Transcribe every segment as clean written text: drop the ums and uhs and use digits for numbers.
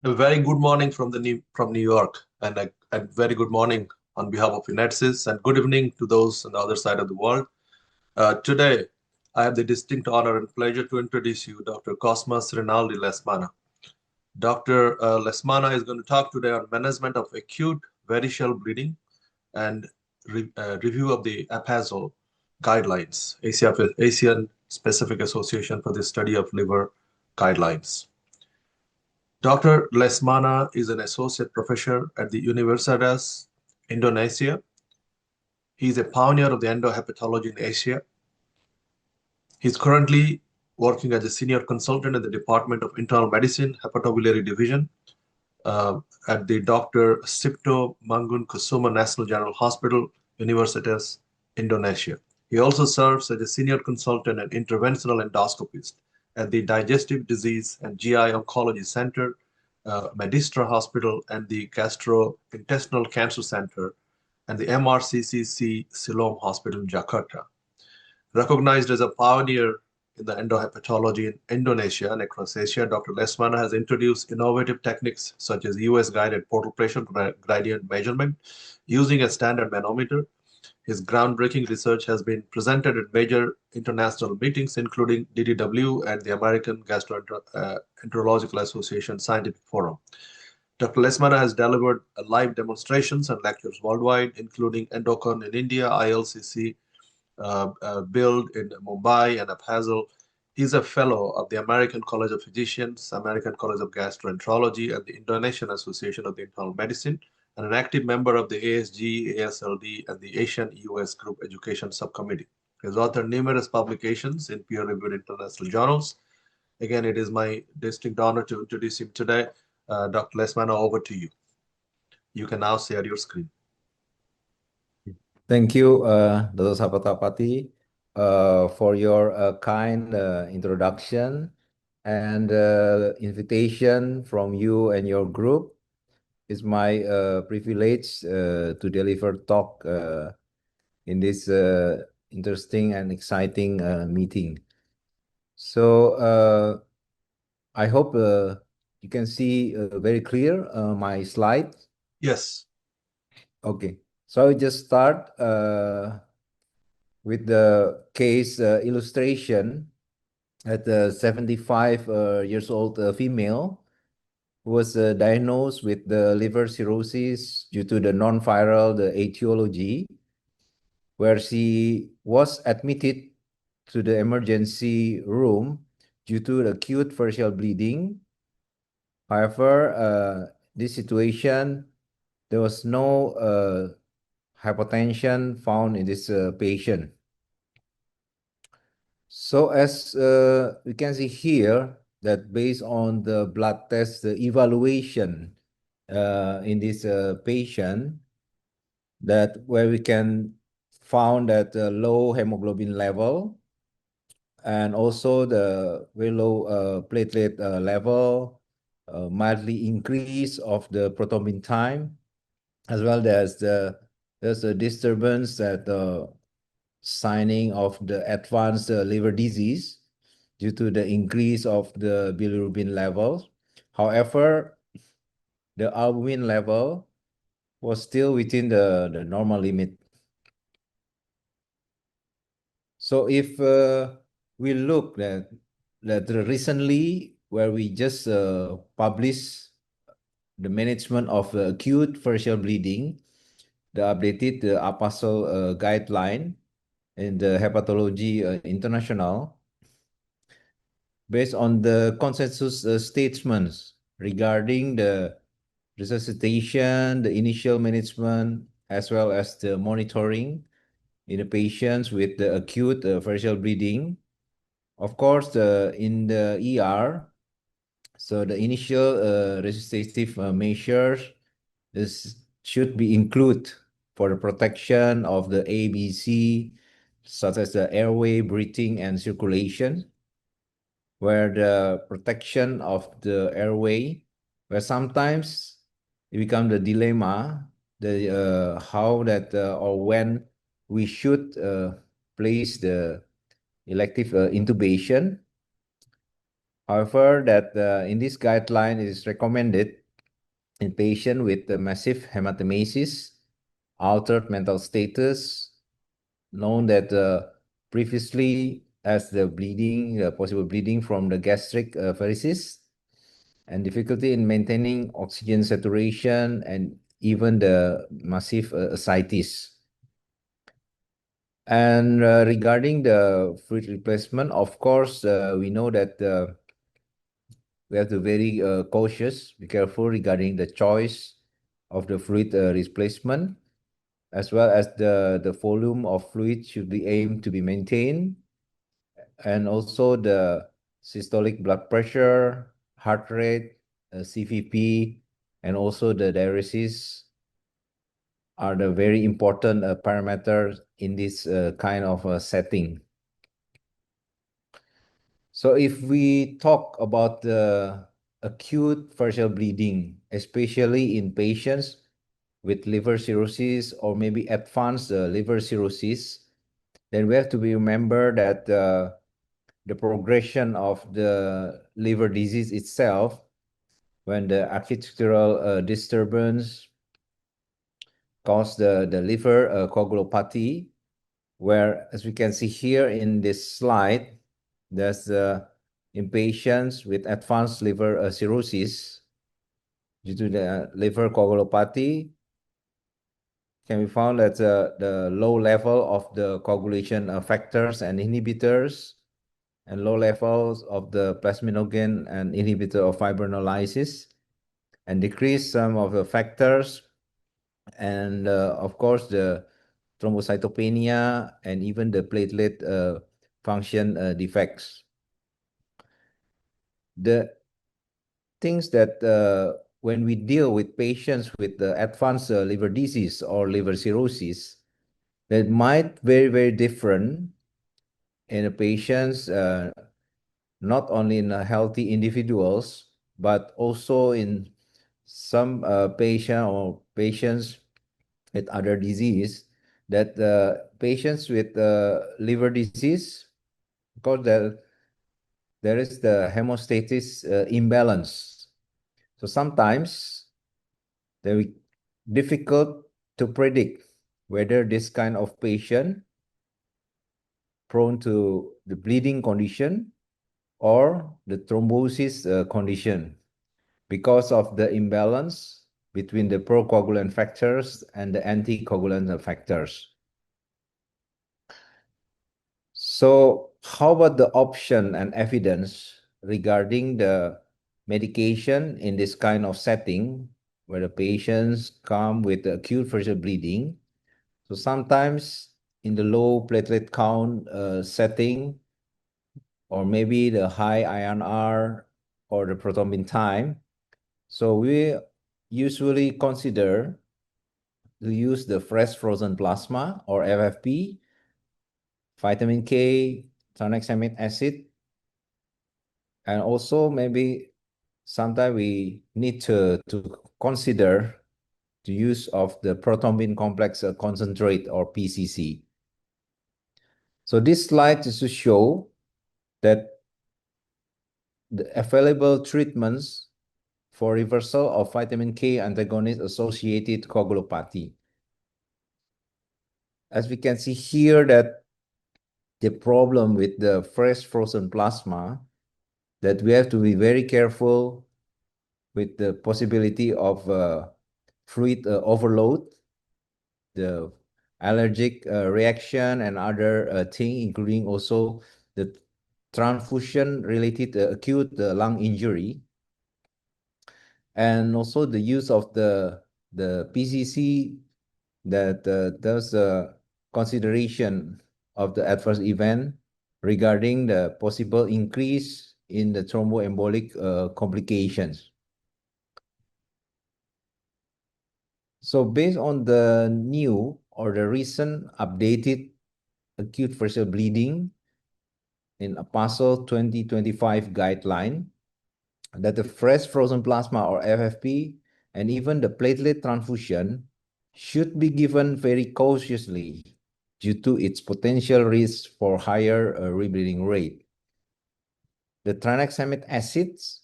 A very good morning from New York, and a very good morning on behalf of Unetsis, and good evening to those on the other side of the world. Today, I have the distinct honor and pleasure to introduce you Dr. Cosmas Rinaldi Lesmana. Dr. Lesmana is going to talk today on management of acute variceal bleeding and review of the APASL guidelines, Asian Specific Association for the Study of Liver guidelines. Dr. Lesmana is an associate professor at the Universitas, Indonesia. He is a pioneer of the endo-hepatology in Asia. He's currently working as a senior consultant in the Department of Internal Medicine, Hepatobiliary Division at the Dr. Cipto Mangunkusumo National General Hospital, Universitas, Indonesia. He also serves as a senior consultant and interventional endoscopist at the Digestive Disease and GI Oncology Center, Medistra Hospital, and the Gastrointestinal Cancer Center, and the MRCCC Siloam Hospital in Jakarta. Recognized as a pioneer in the endo-hepatology in Indonesia and across Asia, Dr. Lesmana has introduced innovative techniques such as EUS-guided portal pressure gradient measurement using a standard manometer. His groundbreaking research has been presented at major international meetings, including DDW and the American Gastroenterological Association Scientific Forum. Dr. Lesmana has delivered live demonstrations and lectures worldwide, including Endocon in India, ILCC, Build in Mumbai, and APASL. He's a fellow of the American College of Physicians, American College of Gastroenterology, and the Indonesian Association of the Internal Medicine, and an active member of the ASG, ASLD, and the Asian EUS Group Education Subcommittee. He has authored numerous publications in peer-reviewed international journals. Again, it is my distinct honor to introduce him today. Dr. Lesmana, over to you. You can now share your screen. Thank you, Dr. Hepatobiliary, for your kind introduction and invitation from you and your group. It's my privilege to deliver talk in this interesting and exciting meeting. So I hope you can see very clear my slide. Yes. Okay. So I just start with the case illustration at a 75 years old female who was diagnosed with the liver cirrhosis due to the non-viral, the etiology, where she was admitted to the emergency room due to acute variceal bleeding. However, this situation, there was no hypertension found in this patient. So as we can see here, that based on the blood test the evaluation in this patient, that where we can found that low hemoglobin level and also the very low platelet level, mildly increase of the prothrombin time, as well as there's a disturbance that signing of the advanced liver disease due to the increase of the bilirubin levels. However, the albumin level was still within the normal limit. So if we look at recently where we just published the management of acute variceal bleeding, the updated APASL guideline in the Hepatology International, based on the consensus statements regarding the resuscitation, the initial management, as well as the monitoring in the patients with the acute variceal bleeding. Of course, in the ER, so the initial resuscitative measures should be included for the protection of the ABC, such as the airway, breathing, and circulation, where the protection of the airway, where sometimes it becomes the dilemma, how that or when we should place the elective intubation. However, that in this guideline, it is recommended in patients with massive hematemesis, altered mental status, known that previously as the bleeding, possible bleeding from the gastric varices, and difficulty in maintaining oxygen saturation, and even the massive ascites. And regarding the fluid replacement, of course, we know that we have to be very cautious, be careful regarding the choice of the fluid replacement, as well as the volume of fluid should be aimed to be maintained, and also the systolic blood pressure, heart rate, CVP, and also the diuresis are the very important parameters in this kind of setting. So if we talk about the acute variceal bleeding, especially in patients with liver cirrhosis or maybe advanced liver cirrhosis, then we have to be remember that the progression of the liver disease itself, when the architectural disturbance cause the liver coagulopathy, where, as we can see here in this slide, there's in patients with advanced liver cirrhosis due to the liver coagulopathy, can be found that the low level of the coagulation factors and inhibitors, and low levels of the plasminogen and inhibitor of fibrinolysis, and decrease some of the factors, and of course the thrombocytopenia and even the platelet function defects. The things that when we deal with patients with advanced liver disease or liver cirrhosis, that might very different in the patients, not only in healthy individuals, but also in some patients with other disease, that patients with liver disease, because there is the hemostasis imbalance. So sometimes they're difficult to predict whether this kind of patient prone to the bleeding condition or the thrombosis condition, because of the imbalance between the procoagulant factors and the anticoagulant factors. So how about the option and evidence regarding the medication in this kind of setting where the patients come with acute variceal bleeding? So sometimes in the low platelet count setting, or maybe the high INR or the prothrombin time, so we usually consider to use the fresh frozen plasma or FFP, vitamin K, tranexamic acid, and also maybe sometimes we need to consider the use of the prothrombin complex concentrate or PCC. So this slide is to show that the available treatments for reversal of vitamin K antagonist associated coagulopathy. As we can see here, that the problem with the fresh frozen plasma, that we have to be very careful with the possibility of fluid overload, the allergic reaction and other thing, including also the transfusion related acute lung injury, and also the use of the PCC that does consideration of the adverse event regarding the possible increase in the thromboembolic complications. So based on the new or the recent updated acute variceal bleeding in APASL 2025 guideline, that the fresh frozen plasma or FFP and even the platelet transfusion should be given very cautiously due to its potential risk for higher rebleeding rate. the tranexamic acids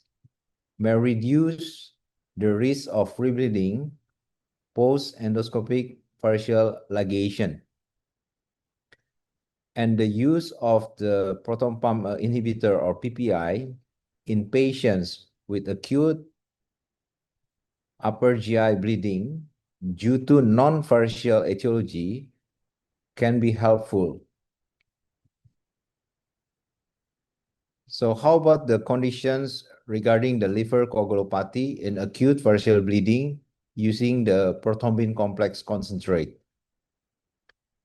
may reduce the risk of rebleeding post-endoscopic variceal ligation. And the use of the proton pump inhibitor or PPI in patients with acute upper GI bleeding due to non-variceal etiology can be helpful. So how about the conditions regarding the liver coagulopathy in acute variceal bleeding using the prothrombin complex concentrate?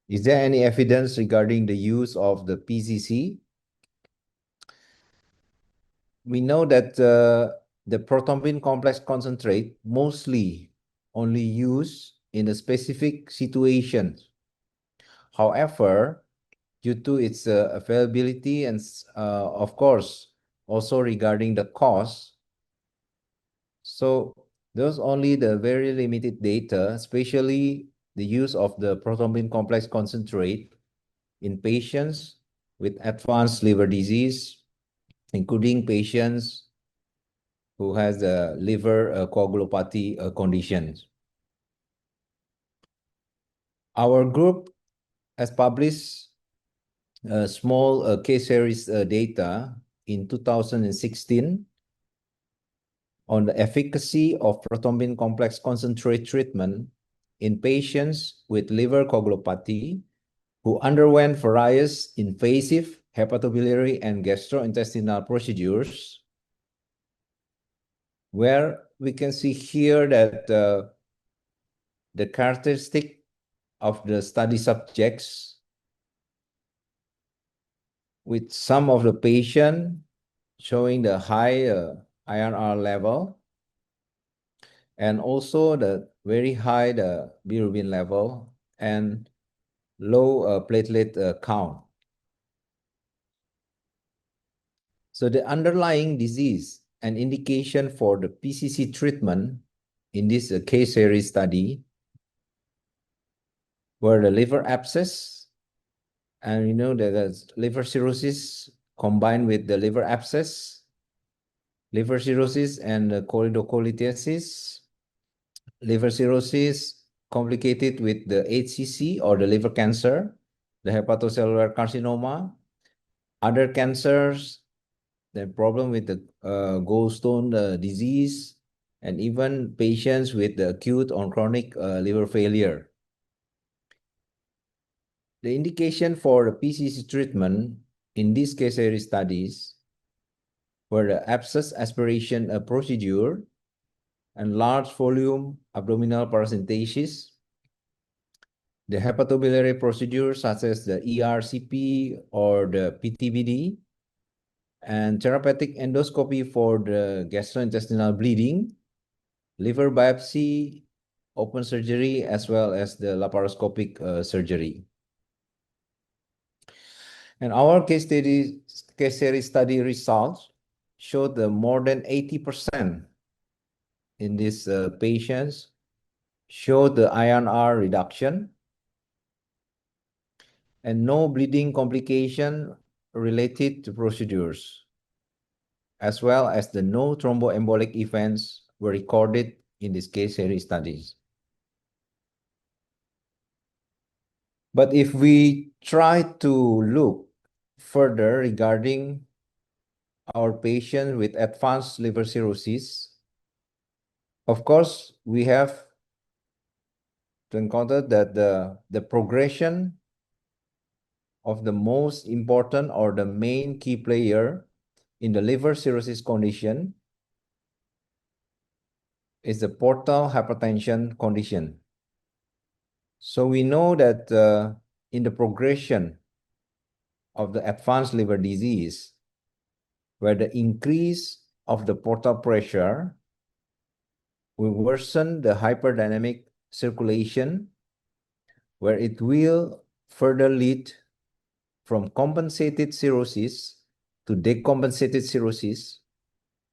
Is there any evidence regarding the use of the PCC? We know that the prothrombin complex concentrate mostly only used in a specific situation. However, due to its availability and of course also regarding the cost, so there's only the very limited data, especially the use of the prothrombin complex concentrate in patients with advanced liver disease, including patients who has a liver coagulopathy conditions. Our group has published a small case series data in 2016 on the efficacy of prothrombin complex concentrate treatment in patients with liver coagulopathy who underwent various invasive hepatobiliary and gastrointestinal procedures, where we can see here that the characteristic of the study subjects, with some of the patient showing the high INR level and also the very high the bilirubin level and low platelet count. So the underlying disease and indication for the PCC treatment in this case series study were the liver abscess, and you know that there's liver cirrhosis combined with the liver abscess, liver cirrhosis and choledocholithiasis, liver cirrhosis complicated with the HCC or the liver cancer, the hepatocellular carcinoma, other cancers, the problem with the gallstone disease, and even patients with the acute or chronic liver failure. The indication for the PCC treatment in these case series studies were the abscess aspiration procedure and large volume abdominal paracentesis, the hepatobiliary procedure such as the ERCP or the PTBD, and therapeutic endoscopy for the gastrointestinal bleeding, liver biopsy, open surgery, as well as the laparoscopic surgery. And our case series study results showed the more than 80% in these patients showed the INR reduction and no bleeding complication related to procedures, as well as the no thromboembolic events were recorded in this case series studies. But if we try to look further regarding our patient with advanced liver cirrhosis, of course, we have to encounter that the progression of the most important or the main key player in the liver cirrhosis condition is the portal hypertension condition. So we know that in the progression of the advanced liver disease, where the increase of the portal pressure will worsen the hyperdynamic circulation, where it will further lead from compensated cirrhosis to decompensated cirrhosis,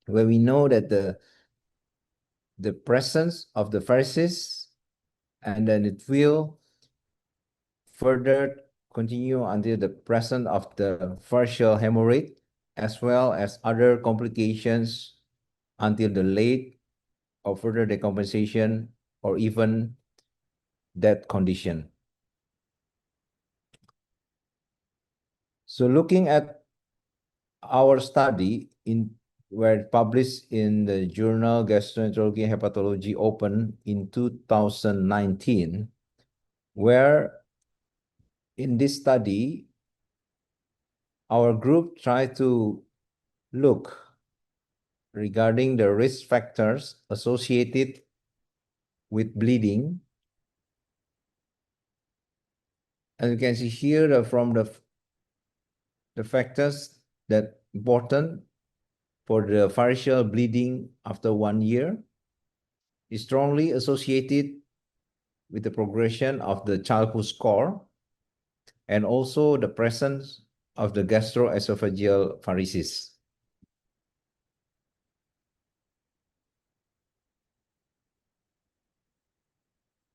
where we know that the presence of the varices, and then it will further continue until the presence of the variceal hemorrhage, as well as other complications until the late or further decompensation or even death condition. So looking at our study where published in the journal Gastroenterology and Hepatology Open in 2019, where in this study, our group tried to look regarding the risk factors associated with bleeding. As you can see here from the factors that important for the variceal bleeding after 1 year is strongly associated with the progression of the childhood score and also the presence of the gastroesophageal varices.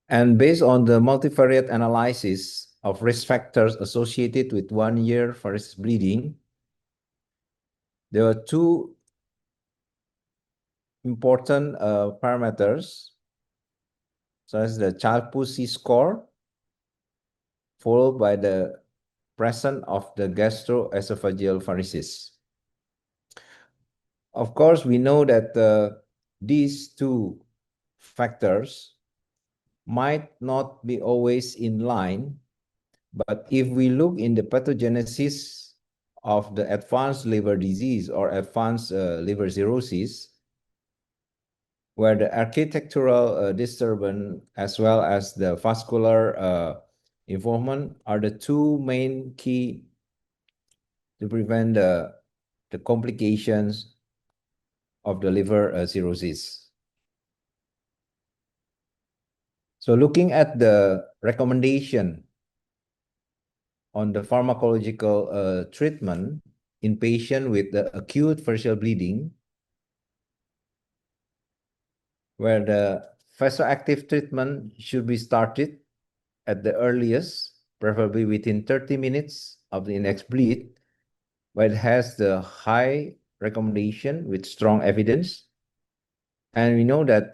And based on the multivariate analysis of risk factors associated with 1 year varices bleeding, there are two important parameters, such as the childhood C score, followed by the presence of the gastroesophageal varices. Of course, we know that these two factors might not be always in line, but if we look in the pathogenesis of the advanced liver disease or advanced liver cirrhosis, where the architectural disturbance as well as the vascular involvement are the two main key to prevent the complications of the liver cirrhosis. So looking at the recommendation on the pharmacological treatment in patients with the acute variceal bleeding, where the vasoactive treatment should be started at the earliest, preferably within 30 minutes of the next bleed, where it has the high recommendation with strong evidence. And we know that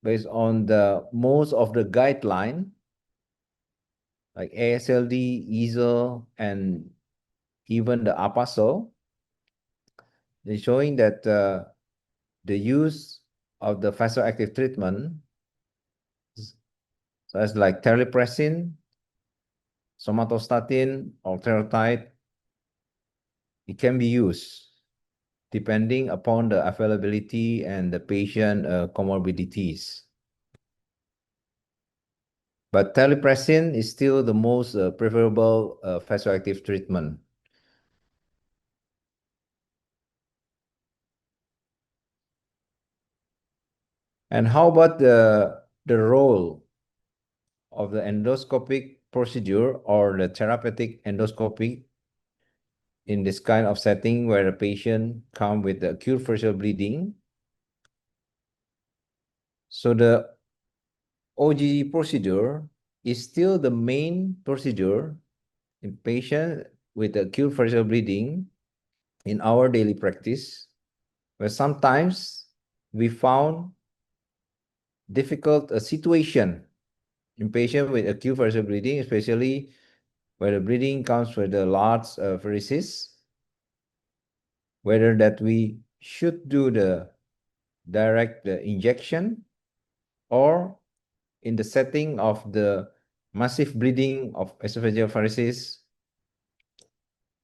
based on the most of the guideline, like ASLD, EASL, and even the APASL, they're showing that the use of the vasoactive treatment, so as like terlipressin, somatostatin, or octreotide, it can be used depending upon the availability and the patient comorbidities. But terlipressin is still the most preferable vasoactive treatment. And how about the role of the endoscopic procedure or the therapeutic endoscopy in this kind of setting where a patient comes with the acute variceal bleeding? So the OGG procedure is still the main procedure in patients with acute variceal bleeding in our daily practice, where sometimes we found difficult situation in patients with acute variceal bleeding, especially where the bleeding comes with the large varices, whether that we should do the direct injection or in the setting of the massive bleeding of esophageal varices,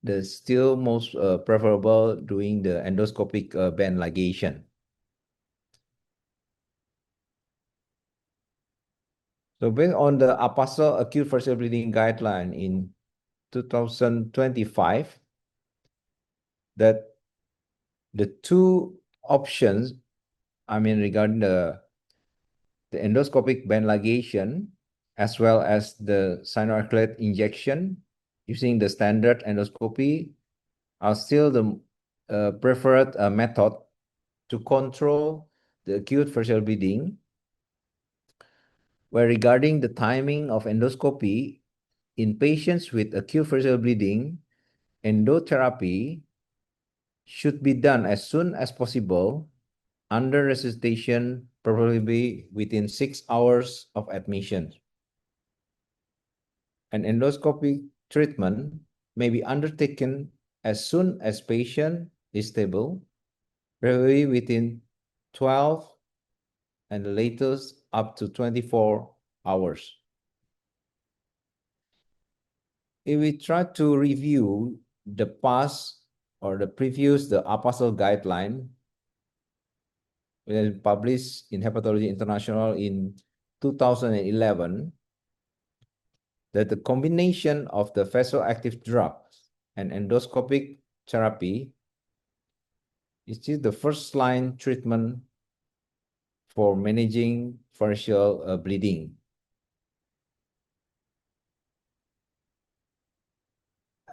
the still most preferable doing the endoscopic band ligation. So based on the APASL acute variceal bleeding guideline in 2025, that the two options, regarding the endoscopic band ligation as well as the cyanoacrylate injection using the standard endoscopy are still the preferred method to control the acute variceal bleeding, where regarding the timing of endoscopy in patients with acute variceal bleeding, endotherapy should be done as soon as possible under resuscitation, probably within 6 hours of admission. An endoscopic treatment may be undertaken as soon as patient is stable, probably within 12 and the latest up to 24 hours. If we try to review the past or the previous, the APASL guideline, which was published in Hepatology International in 2011, that the combination of the vasoactive drugs and endoscopic therapy is still the first line treatment for managing variceal bleeding.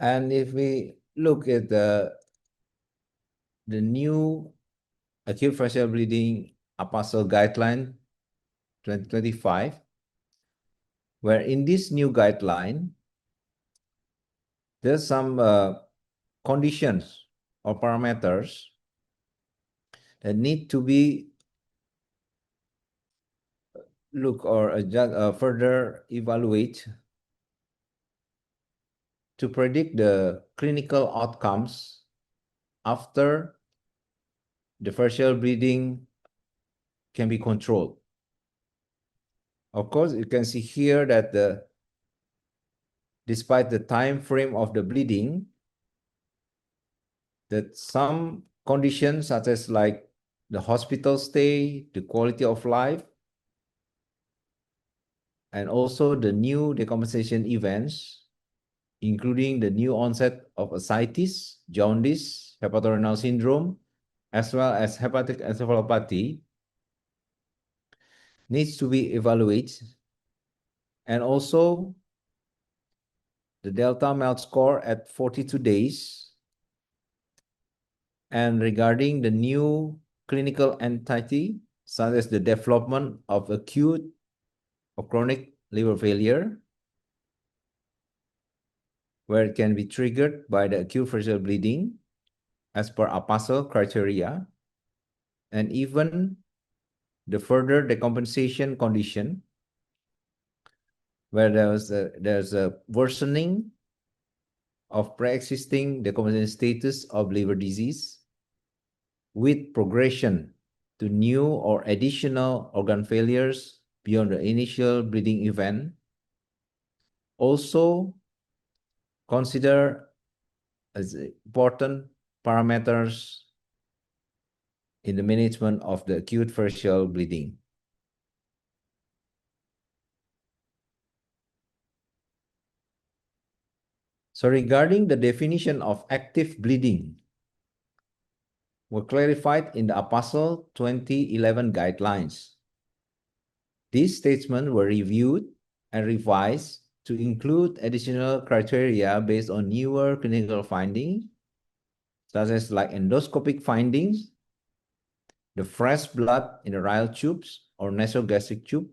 And if we look at the new acute variceal bleeding APASL guideline 2025, where in this new guideline, there's some conditions or parameters that need to be look or further evaluate to predict the clinical outcomes after the variceal bleeding can be controlled. Of course, you can see here that despite the time frame of the bleeding, that some conditions such as like the hospital stay, the quality of life, and also the new decompensation events, including the new onset of ascites, jaundice, hepatorenal syndrome, as well as hepatic encephalopathy, needs to be evaluated. And also the delta MELD score at 42 days. And regarding the new clinical entity, such as the development of acute or chronic liver failure, where it can be triggered by the acute variceal bleeding as per APASL criteria, and even the further decompensation condition, where there's a worsening of pre-existing decompensation status of liver disease with progression to new or additional organ failures beyond the initial bleeding event. Also consider as important parameters in the management of the acute variceal bleeding. So regarding the definition of active bleeding, were clarified in the APASL 2011 guidelines. These statements were reviewed and revised to include additional criteria based on newer clinical findings, such as like endoscopic findings, the fresh blood in the Ryle tubes or nasogastric tube,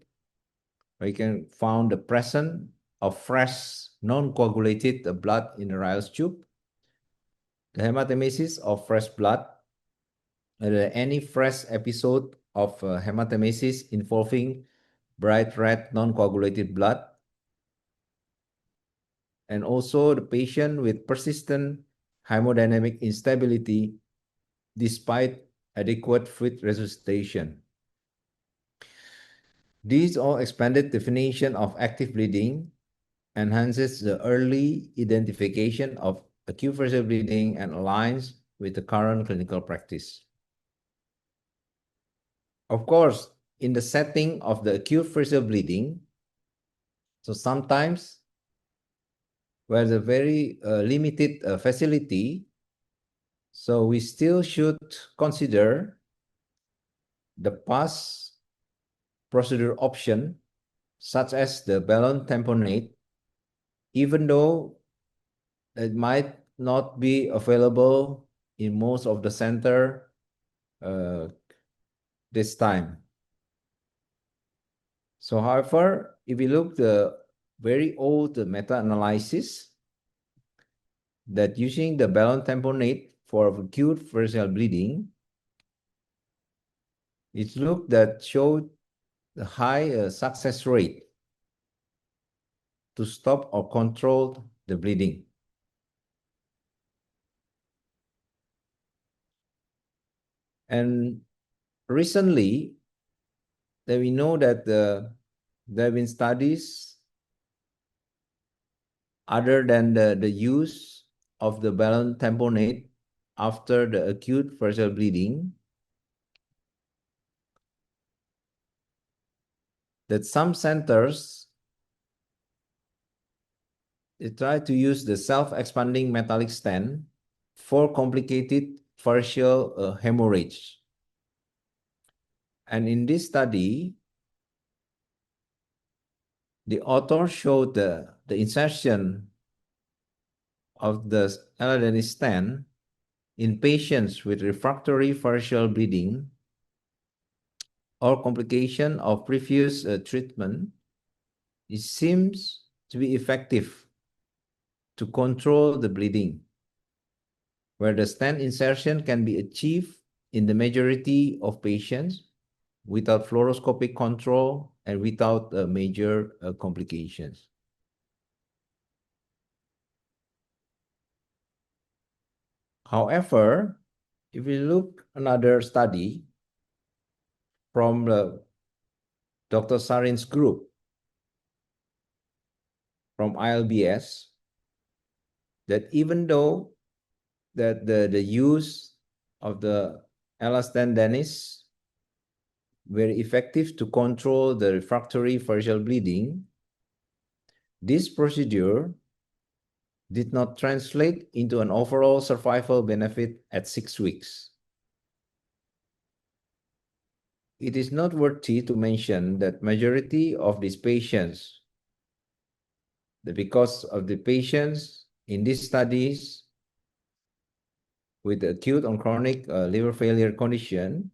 where you can find the presence of fresh non-coagulated blood in the Ryle tube, the hematemesis of fresh blood, any fresh episode of hematemesis involving bright red non-coagulated blood, and also the patient with persistent hemodynamic instability despite adequate fluid resuscitation. These all expanded definition of active bleeding enhances the early identification of acute variceal bleeding and aligns with the current clinical practice. Of course, in the setting of the acute variceal bleeding, so sometimes where the very limited facility, so we still should consider the past procedure option, such as the balloon tamponade, even though it might not be available in most of the center this time. So however, if we look the very old meta-analysis, that using the balloon tamponade for acute variceal bleeding, it looked that showed the high success rate to stop or control the bleeding. And recently, that we know that there have been studies other than the use of the balloon tamponade after the acute variceal bleeding, that some centers, they try to use the self-expanding metallic stent for complicated variceal hemorrhage. And in this study, the author showed the insertion of the LAD stent in patients with refractory variceal bleeding or complication of previous treatment. It seems to be effective to control the bleeding, where the stent insertion can be achieved in the majority of patients without fluoroscopic control and without major complications. However, if we look another study from Dr. Sarin's group from ILBS, that even though that the use of the elastin is very effective to control the refractory variceal bleeding, this procedure did not translate into an overall survival benefit at 6 weeks. It is noteworthy to mention that majority of these patients, because of the patients in these studies with acute or chronic liver failure condition,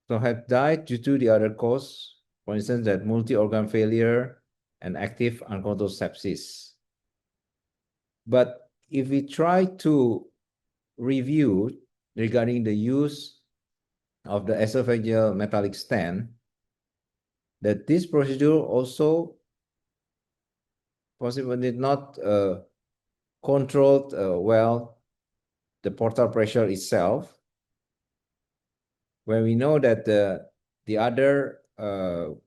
so have died due to the other cause, for instance, that multi-organ failure and active uncontrolled sepsis. But if we try to review regarding the use of the esophageal metallic stent, that this procedure also possibly did not control well the portal pressure itself, where we know that the other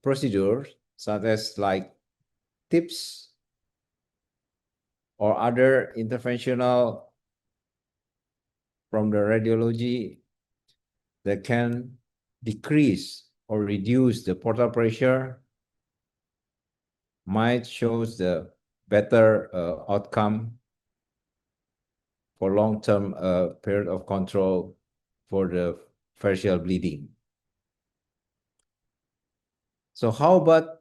procedures, such as like TIPS or other interventional from the radiology that can decrease or reduce the portal pressure, might show the better outcome for long-term period of control for the variceal bleeding. So how about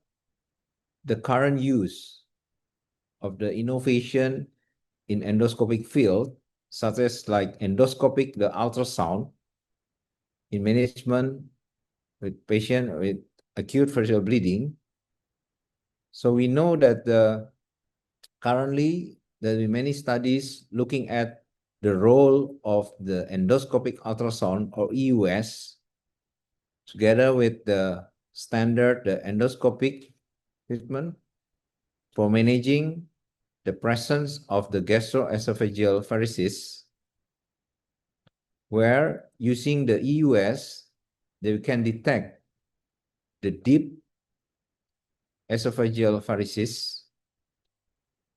the current use of the innovation in endoscopic field, such as like endoscopic, the ultrasound in management with patient with acute variceal bleeding? So we know that currently there are many studies looking at the role of the endoscopic ultrasound or EUS together with the standard endoscopic treatment for managing the presence of the gastroesophageal varices, where using the EUS, they can detect the deep esophageal varices,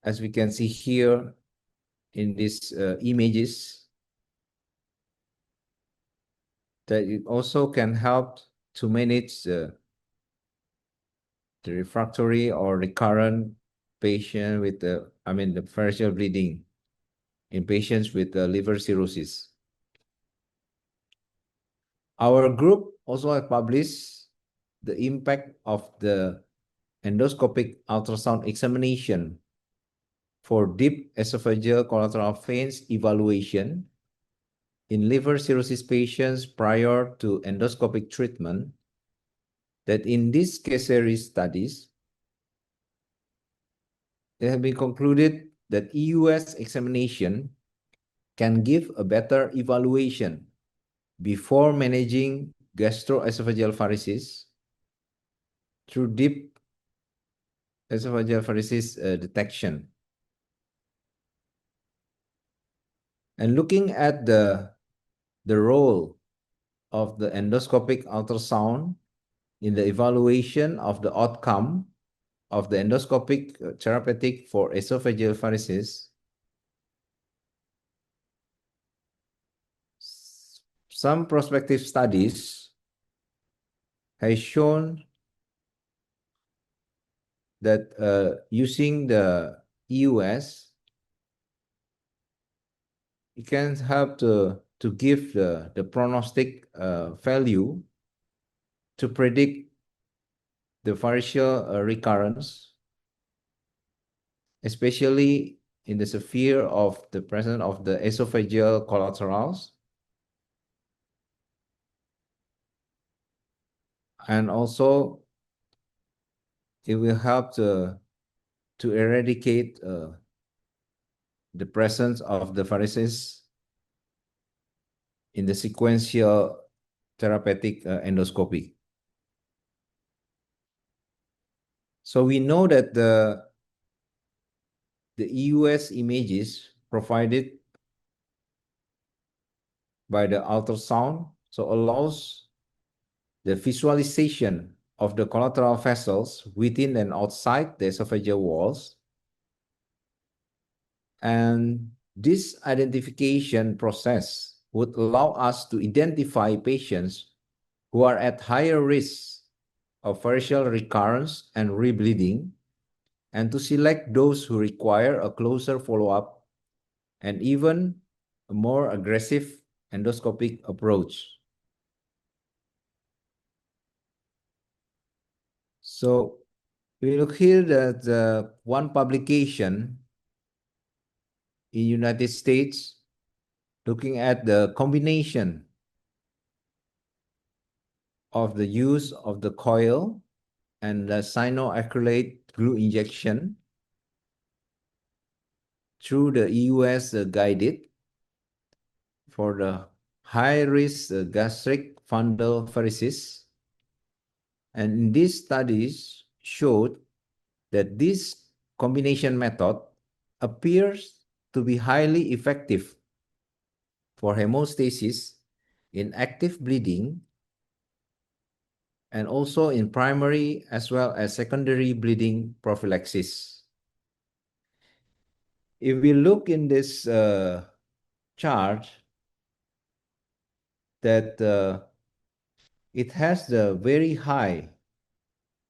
as we can see here in these images, that it also can help to manage the refractory or recurrent patient with the variceal bleeding in patients with liver cirrhosis. Our group also have published the impact of the endoscopic ultrasound examination for deep esophageal collateral veins evaluation in liver cirrhosis patients prior to endoscopic treatment, that in these case series studies, they have been concluded that EUS examination can give a better evaluation before managing gastroesophageal varices through deep esophageal varices detection. And looking at the role of the endoscopic ultrasound in the evaluation of the outcome of the endoscopic therapeutic for esophageal varices, some prospective studies have shown that using the EUS, it can help to give the prognostic value to predict the variceal recurrence, especially in the sphere of the presence of the esophageal collaterals, and also it will help to eradicate the presence of the varices in the sequential therapeutic endoscopy. So we know that the EUS images provided by the ultrasound so allows the visualization of the collateral vessels within and outside the esophageal walls. And this identification process would allow us to identify patients who are at higher risk of variceal recurrence and rebleeding, and to select those who require a closer follow-up and even a more aggressive endoscopic approach. So we look here that one publication in United States looking at the combination of the use of the coil and the cyanoacrylate glue injection through the EUS-guided for the high-risk gastric fundal varices. And in these studies showed that this combination method appears to be highly effective for hemostasis in active bleeding and also in primary as well as secondary bleeding prophylaxis. If we look in this chart, that it has the very high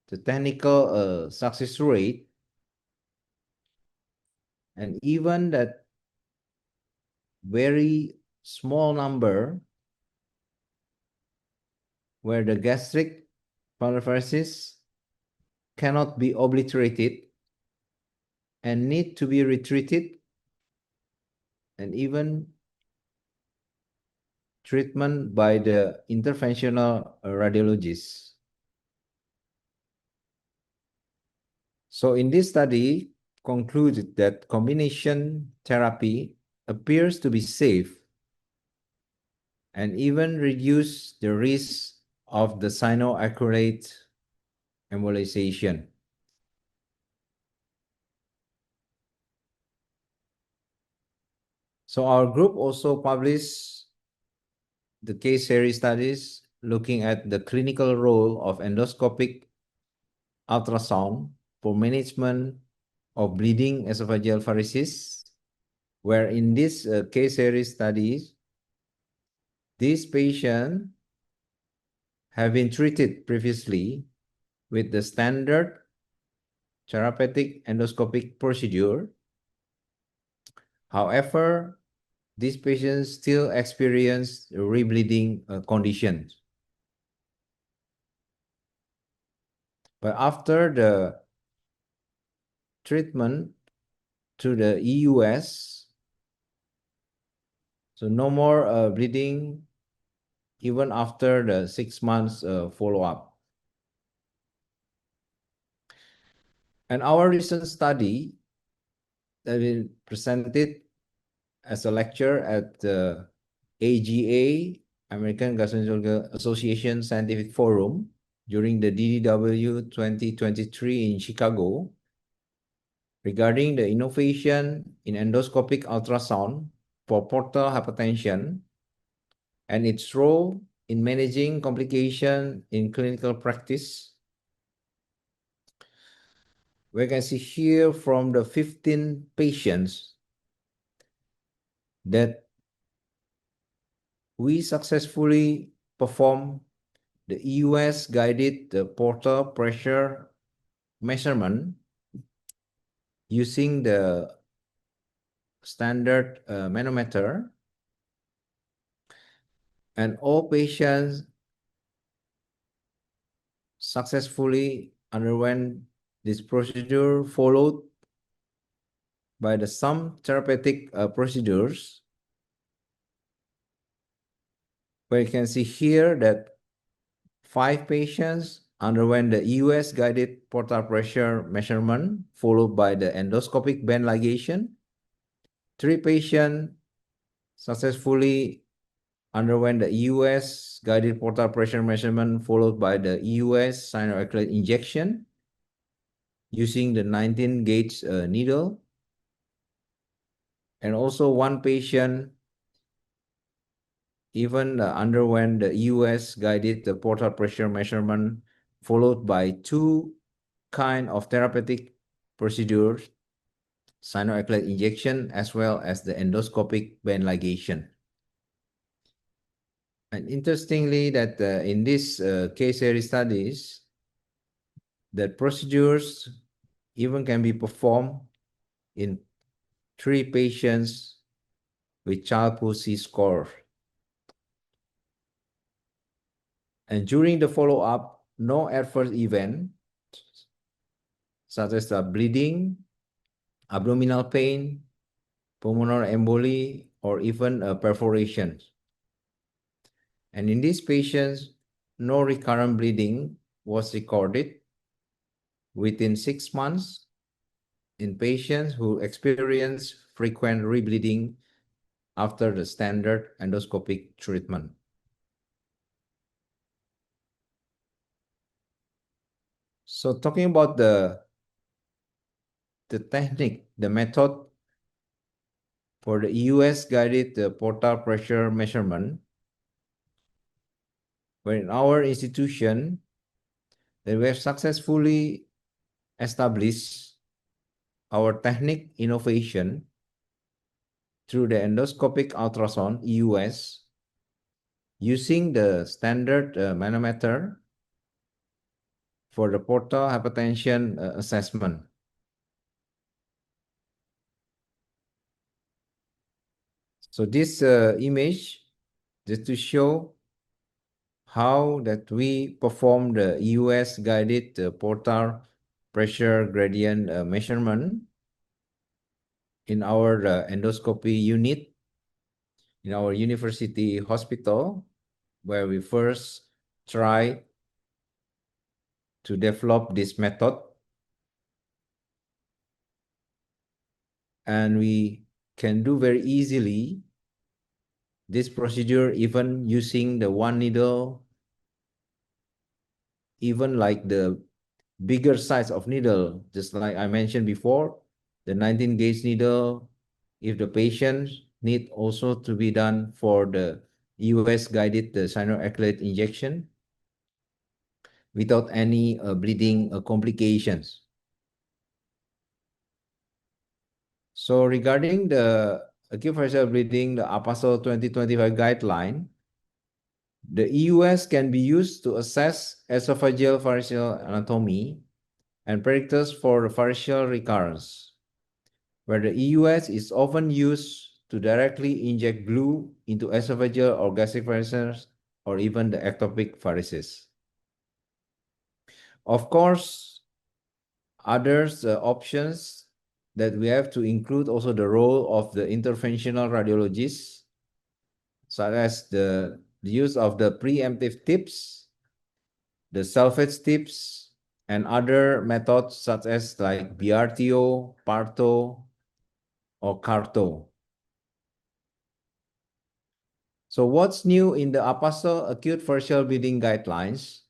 the technical success rate, and even that very small number where the gastric varices cannot be obliterated and need to be retreated, and even treatment by the interventional radiologists. So in this study, concluded that combination therapy appears to be safe and even reduce the risk of the cyanoacrylate embolization. So our group also published the case series studies looking at the clinical role of endoscopic ultrasound for management of bleeding esophageal varices, where in this case series studies, these patients have been treated previously with the standard therapeutic endoscopic procedure. However, these patients still experience rebleeding conditions. But after the treatment to the EUS, so no more bleeding even after the 6 months follow-up. And our recent study that will presented as a lecture at the AGA, American Gastroenterological Association Scientific Forum during the DDW 2023 in Chicago regarding the innovation in endoscopic ultrasound for portal hypertension and its role in managing complication in clinical practice. We can see here from the 15 patients that we successfully performed the EUS-guided portal pressure measurement using the standard manometer, and all patients successfully underwent this procedure, followed by some therapeutic procedures. Where you can see here that 5 patients underwent the EUS-guided portal pressure measurement, followed by the endoscopic band ligation. 3 patients successfully underwent the EUS-guided portal pressure measurement, followed by the EUS cyanoacrylate injection using the 19-gauge needle. And also 1 patient even underwent the EUS-guided portal pressure measurement, followed by 2 kinds of therapeutic procedures, cyanoacrylate injection as well as the endoscopic band ligation. And interestingly, that in this case series studies, that procedures even can be performed in 3 patients with Child-Pugh score. And during the follow-up, no adverse event such as bleeding, abdominal pain, pulmonary emboli, or even perforation. And in these patients, no recurrent bleeding was recorded within 6 months in patients who experience frequent rebleeding after the standard endoscopic treatment. So talking about the technique, the method for the EUS-guided portal pressure measurement, where in our institution, that we have successfully established our technique innovation through the endoscopic ultrasound, EUS, using the standard manometer for the portal hypertension assessment. So this image just to show how that we perform the EUS-guided portal pressure gradient measurement in our endoscopy unit in our university hospital, where we first try to develop this method, and we can do very easily this procedure even using the 1 needle, even like the bigger size of needle, just like I mentioned before, the 19-gauge needle, if the patient need also to be done for the EUS-guided cyanoacrylate injection without any bleeding complications. So regarding the acute variceal bleeding, the APASL 2025 guideline, the EUS can be used to assess esophageal variceal anatomy and predictors for variceal recurrence, where the EUS is often used to directly inject glue into esophageal or gastric varices or even the ectopic varices. Of course, others options that we have to include also the role of the interventional radiologists, such as the use of the preemptive tips, the salvage tips, and other methods such as like BRTO, PARTO, or CARTO. So what's new in the APASL Acute Variceal Bleeding Guidelines?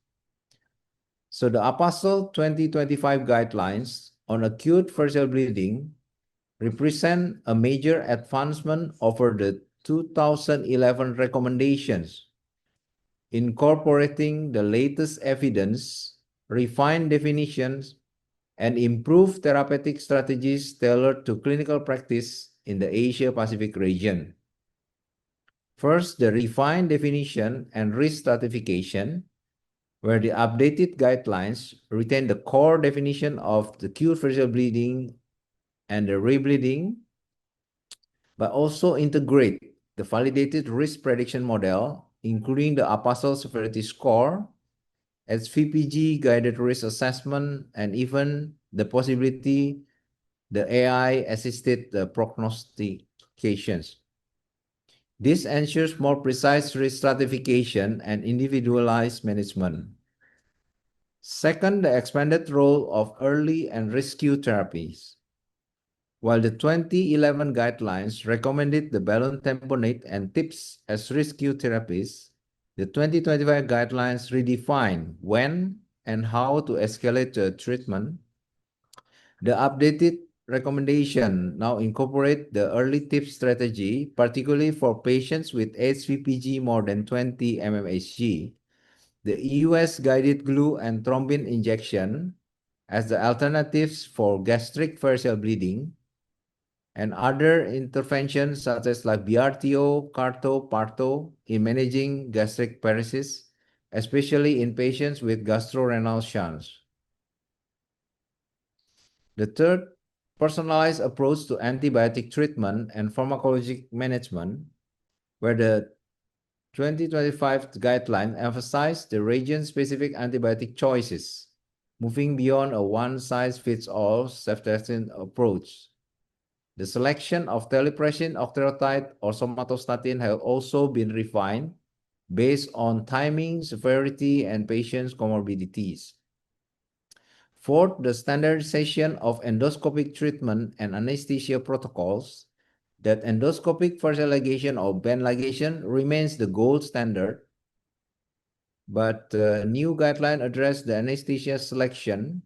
So the APASL 2025 Guidelines on Acute Variceal Bleeding represent a major advancement over the 2011 recommendations, incorporating the latest evidence, refined definitions, and improved therapeutic strategies tailored to clinical practice in the Asia-Pacific region. First, the refined definition and risk stratification, where the updated guidelines retain the core definition of the acute variceal bleeding and the rebleeding, but also integrate the validated risk prediction model, including the APASL severity score, SVPG guided risk assessment, and even the possibility the AI assisted prognostications. This ensures more precise risk stratification and individualized management. Second, the expanded role of early and rescue therapies. While the 2011 guidelines recommended the balloon tamponade and TIPS as rescue therapies, the 2025 guidelines redefine when and how to escalate the treatment. The updated recommendation now incorporate the early TIPS strategy, particularly for patients with HVPG more than 20 mmHg, the EUS-guided glue and thrombin injection as the alternatives for gastric variceal bleeding, and other interventions such as like BRTO, CARTO, PARTO in managing gastric paresis, especially in patients with gastrorenal shunts. The third, personalized approach to antibiotic treatment and pharmacologic management, where the 2025 guideline emphasized the region-specific antibiotic choices, moving beyond a one-size-fits-all ceftriaxone approach. The selection of terlipressin, octreotide, or somatostatin have also been refined based on timing, severity, and patient's comorbidities. Fourth, the standardization of endoscopic treatment and anesthesia protocols, that endoscopic variceal ligation or band ligation remains the gold standard, but new guidelines address the anesthesia selection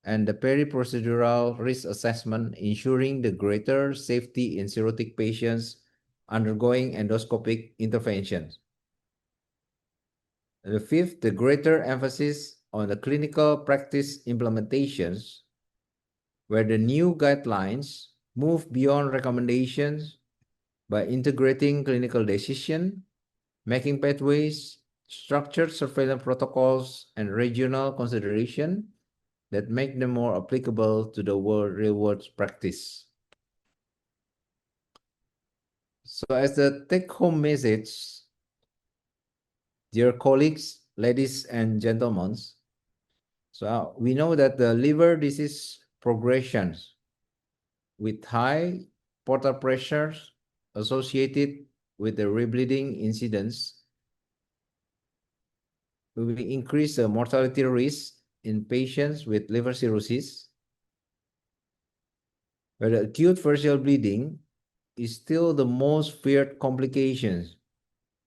and the peri-procedural risk assessment, ensuring the greater safety in cirrhotic patients undergoing endoscopic interventions. The fifth, the greater emphasis on the clinical practice implementations, where the new guidelines move beyond recommendations by integrating clinical decision, making pathways, structured surveillance protocols, and regional consideration that make them more applicable to the real-world practice. So as the take-home message, dear colleagues, ladies and gentlemen, so we know that the liver disease progressions with high portal pressures associated with the rebleeding incidence will increase the mortality risk in patients with liver cirrhosis, where the acute variceal bleeding is still the most feared complications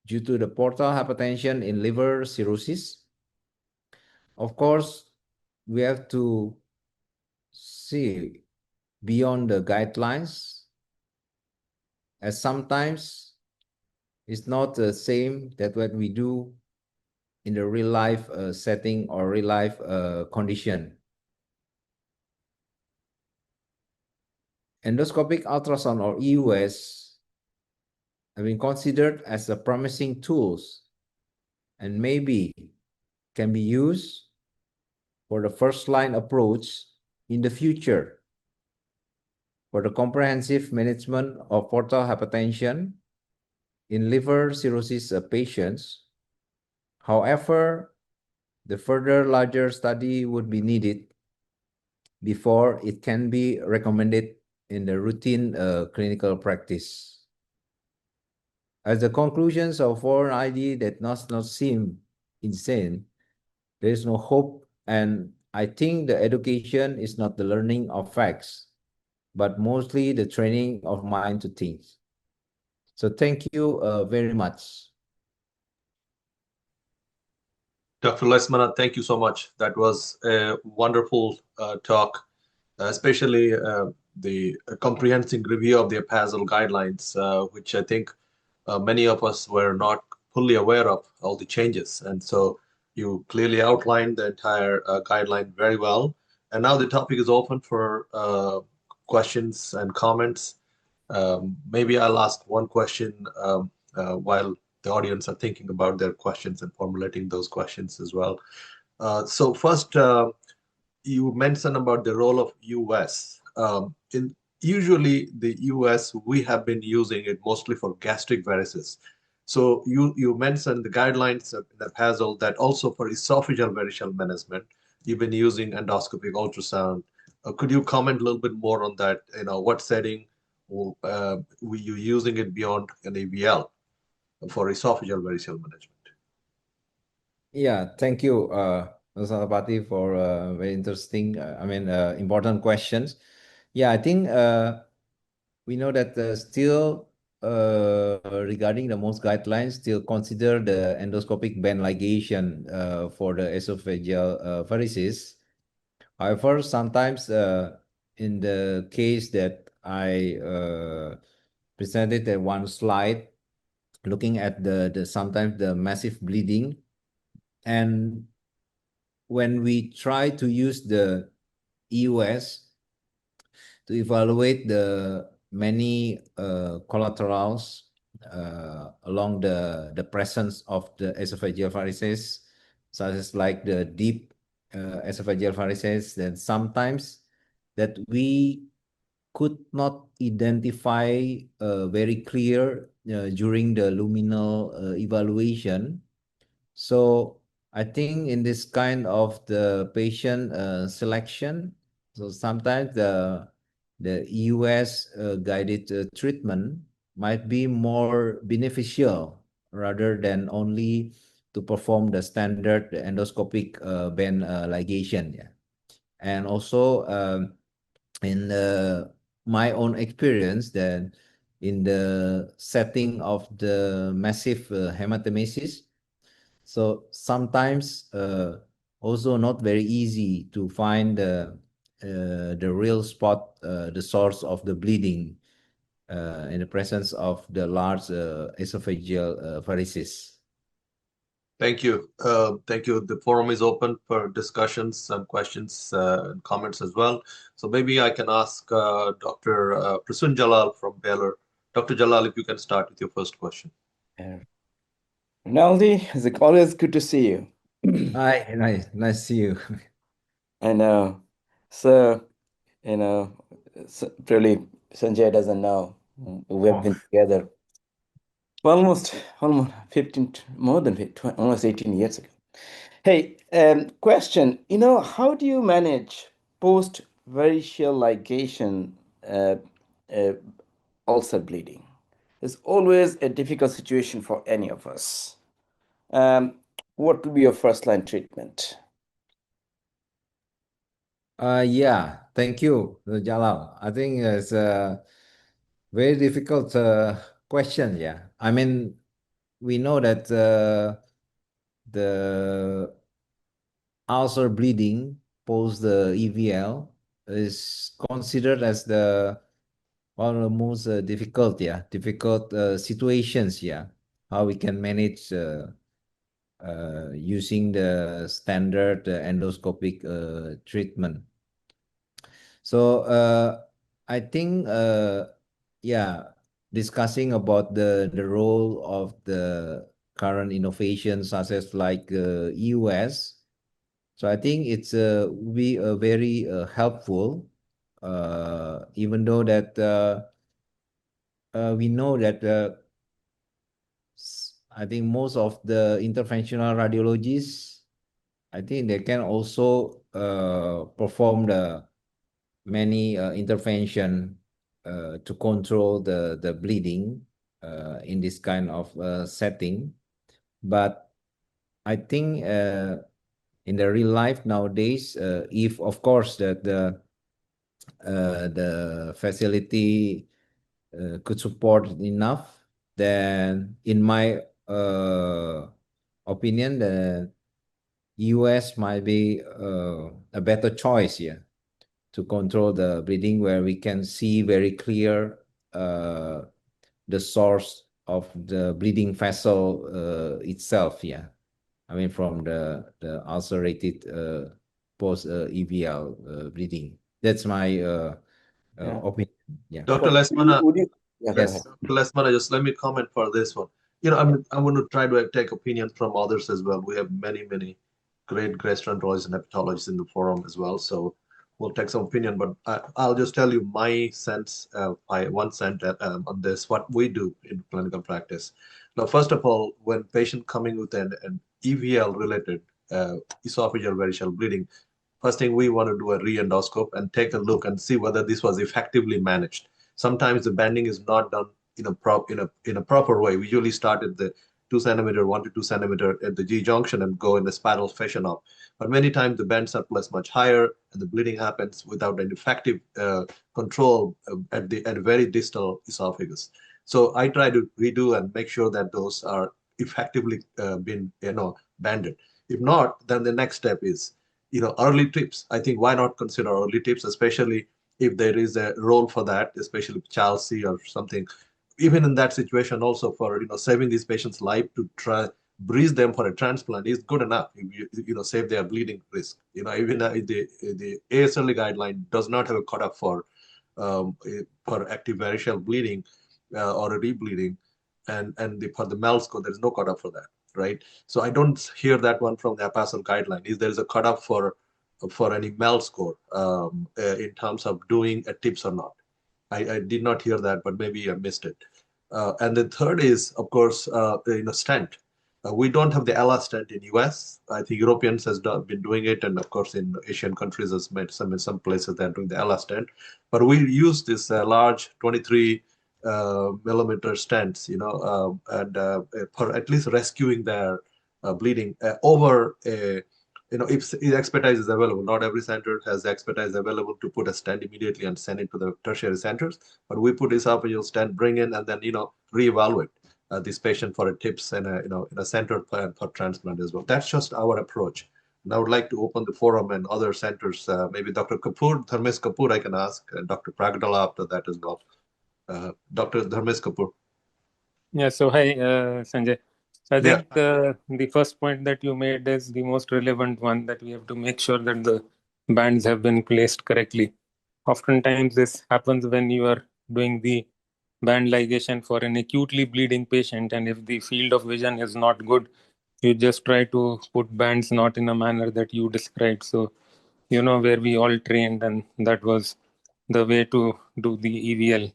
due to the portal hypertension in liver cirrhosis. Of course, we have to see beyond the guidelines, as sometimes it's not the same that what we do in the real life setting or real life condition. Endoscopic ultrasound or EUS have been considered as a promising tools and maybe can be used for the first line approach in the future for the comprehensive management of portal hypertension in liver cirrhosis patients. However, the further larger study would be needed before it can be recommended in the routine clinical practice. As the conclusions of foreign ID that does not seem insane, there is no hope, and I think the education is not the learning of facts, but mostly the training of mind to think. So thank you very much. Dr. Lesmana, thank you so much. That was a wonderful talk, especially the comprehensive review of the APASL guidelines, which I think many of us were not fully aware of all the changes. And so you clearly outlined the entire guideline very well. And now the topic is open for questions and comments. Maybe I'll ask one question while the audience are thinking about their questions and formulating those questions as well. So first, you mentioned about the role of US. Usually the US, we have been using it mostly for gastric varices. So you mentioned the guidelines in the PASL that also for esophageal variceal management, you've been using endoscopic ultrasound. Could you comment a little bit more on that? You know, what setting were you using it beyond an AVL for esophageal variceal management? Yeah, thank you, Dr. Apati, for very interesting, important questions. Yeah, I think we know that still regarding the most guidelines, still consider the endoscopic band ligation for the esophageal varices. However, sometimes in the case that I presented at one slide, looking at the sometimes the massive bleeding, and when we try to use the EUS to evaluate the many collaterals along the presence of the esophageal varices, such as like the deep esophageal varices, then sometimes that we could not identify very clear during the luminal evaluation. So I think in this kind of the patient selection, so sometimes the EUS guided treatment might be more beneficial rather than only to perform the standard endoscopic band ligation. Yeah. And also in my own experience, that in the setting of the massive hematemesis, so sometimes also not very easy to find the real spot, the source of the bleeding in the presence of the large esophageal varices. Thank you. Thank you. The forum is open for discussions and questions and comments as well. So maybe I can ask Dr. Prasun Jalal from Baylor. Dr. Jalal, if you can start with your first question. Rinaldi, it's always good to see you. Hi, nice to see you. I know. So, really, Sanjay doesn't know. We've been together almost 15, more than 15, almost 18 years ago. Hey, question, how do you manage post-variceal ligation ulcer bleeding? It's always a difficult situation for any of us. What would be your first-line treatment? Yeah, thank you, Jalal. I think it's a very difficult question. Yeah, I mean, we know that the ulcer bleeding post the EVL is considered as the one of the most difficult situations. Yeah, how we can manage using the standard endoscopic treatment. So I think yeah, discussing about the role of the current innovations such as like EUS. So I think it's be very helpful, even though that we know that I think most of the interventional radiologists, I think they can also perform the many intervention to control the bleeding in this kind of setting. But I think in the real life nowadays, if of course that the the facility could support enough, then in my opinion, the US might be a better choice here to control the bleeding, where we can see very clear the source of the bleeding vessel itself. Yeah, I mean from the ulcerated post EVL bleeding. That's my Yeah. opinion. Yeah. Dr. Lesmana, Would you? Yeah, go Yes. ahead. Dr. Lesmana, just let me comment for this one. I want to try to take opinion from others as well. We have many, many great gastroenterologists and hepatologists in the forum as well. So we'll take some opinion, but I'll just tell you my sense, my 1 cent on this, what we do in clinical practice. Now, first of all, when patient coming with an EVL related esophageal variceal bleeding, first thing we want to do a re-endoscope and take a look and see whether this was effectively managed. Sometimes the banding is not done in a proper way. We usually start at the 2 centimeter, 1 to 2 centimeter at the G junction and go in a spiral fashion up. But many times the bands are placed much higher and the bleeding happens without an effective control at the very distal esophagus. So I try to redo and make sure that those are effectively been banded. If not, then the next step is early tips. I think why not consider early tips, especially if there is a role for that, especially child C or something. Even in that situation, also for saving these patients' life, to try breeze them for a transplant is good enough. If you save their bleeding risk. Even the ASL guideline does not have a cutoff for active variceal bleeding or a rebleeding, and for the MEL score, there is no cutoff for that, right? So I don't hear that one from the APASL guideline. Is there is a cutoff for any MEL score in terms of doing a TIPS or not? I did not hear that, but maybe I missed it. And the third is, of course, stent. We don't have the ELA stent in US. I think Europeans has been doing it, and of course in Asian countries has made in some places they're doing the ELA stent. But we use this large 23 millimeter stents, and for at least rescuing their bleeding over a if expertise is available. Not every center has expertise available to put a stent immediately and send it to the tertiary centers, but we put esophageal stent, bring in, and then reevaluate this patient for a TIPS and in a center plan for transplant as well. That's just our approach. And I would like to open the forum and other centers. Maybe Dr. Kapoor, Dharmesh Kapoor, I can ask, and Dr. Pragadala after that as well. Dr. Dharmesh Kapoor. Yeah, so hi, Sanjay. I think the first point that you made is the most relevant one, that we have to make sure that the bands have been placed correctly. Oftentimes, this happens when you are doing the band ligation for an acutely bleeding patient, and if the field of vision is not good, you just try to put bands not in a manner that you described. So, where we all trained, and that was the way to do the EVL.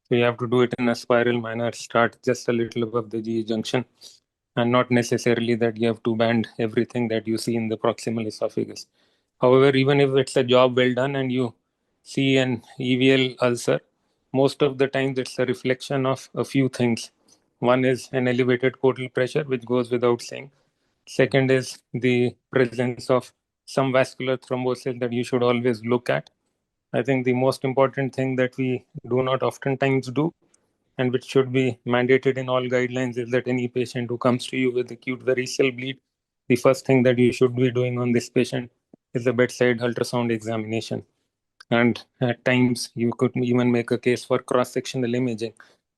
So you have to do it in a spiral manner, start just a little above the G junction, and not necessarily that you have to band everything that you see in the proximal esophagus. However, even if it's a job well done and you see an EVL ulcer, most of the time it's a reflection of a few things. One is an elevated portal pressure, which goes without saying. Second is the presence of some vascular thrombosis that you should always look at. I think the most important thing that we do not oftentimes do, and which should be mandated in all guidelines, is that any patient who comes to you with acute variceal bleed, the first thing that you should be doing on this patient is a bedside ultrasound examination. And at times, you could even make a case for cross-sectional imaging,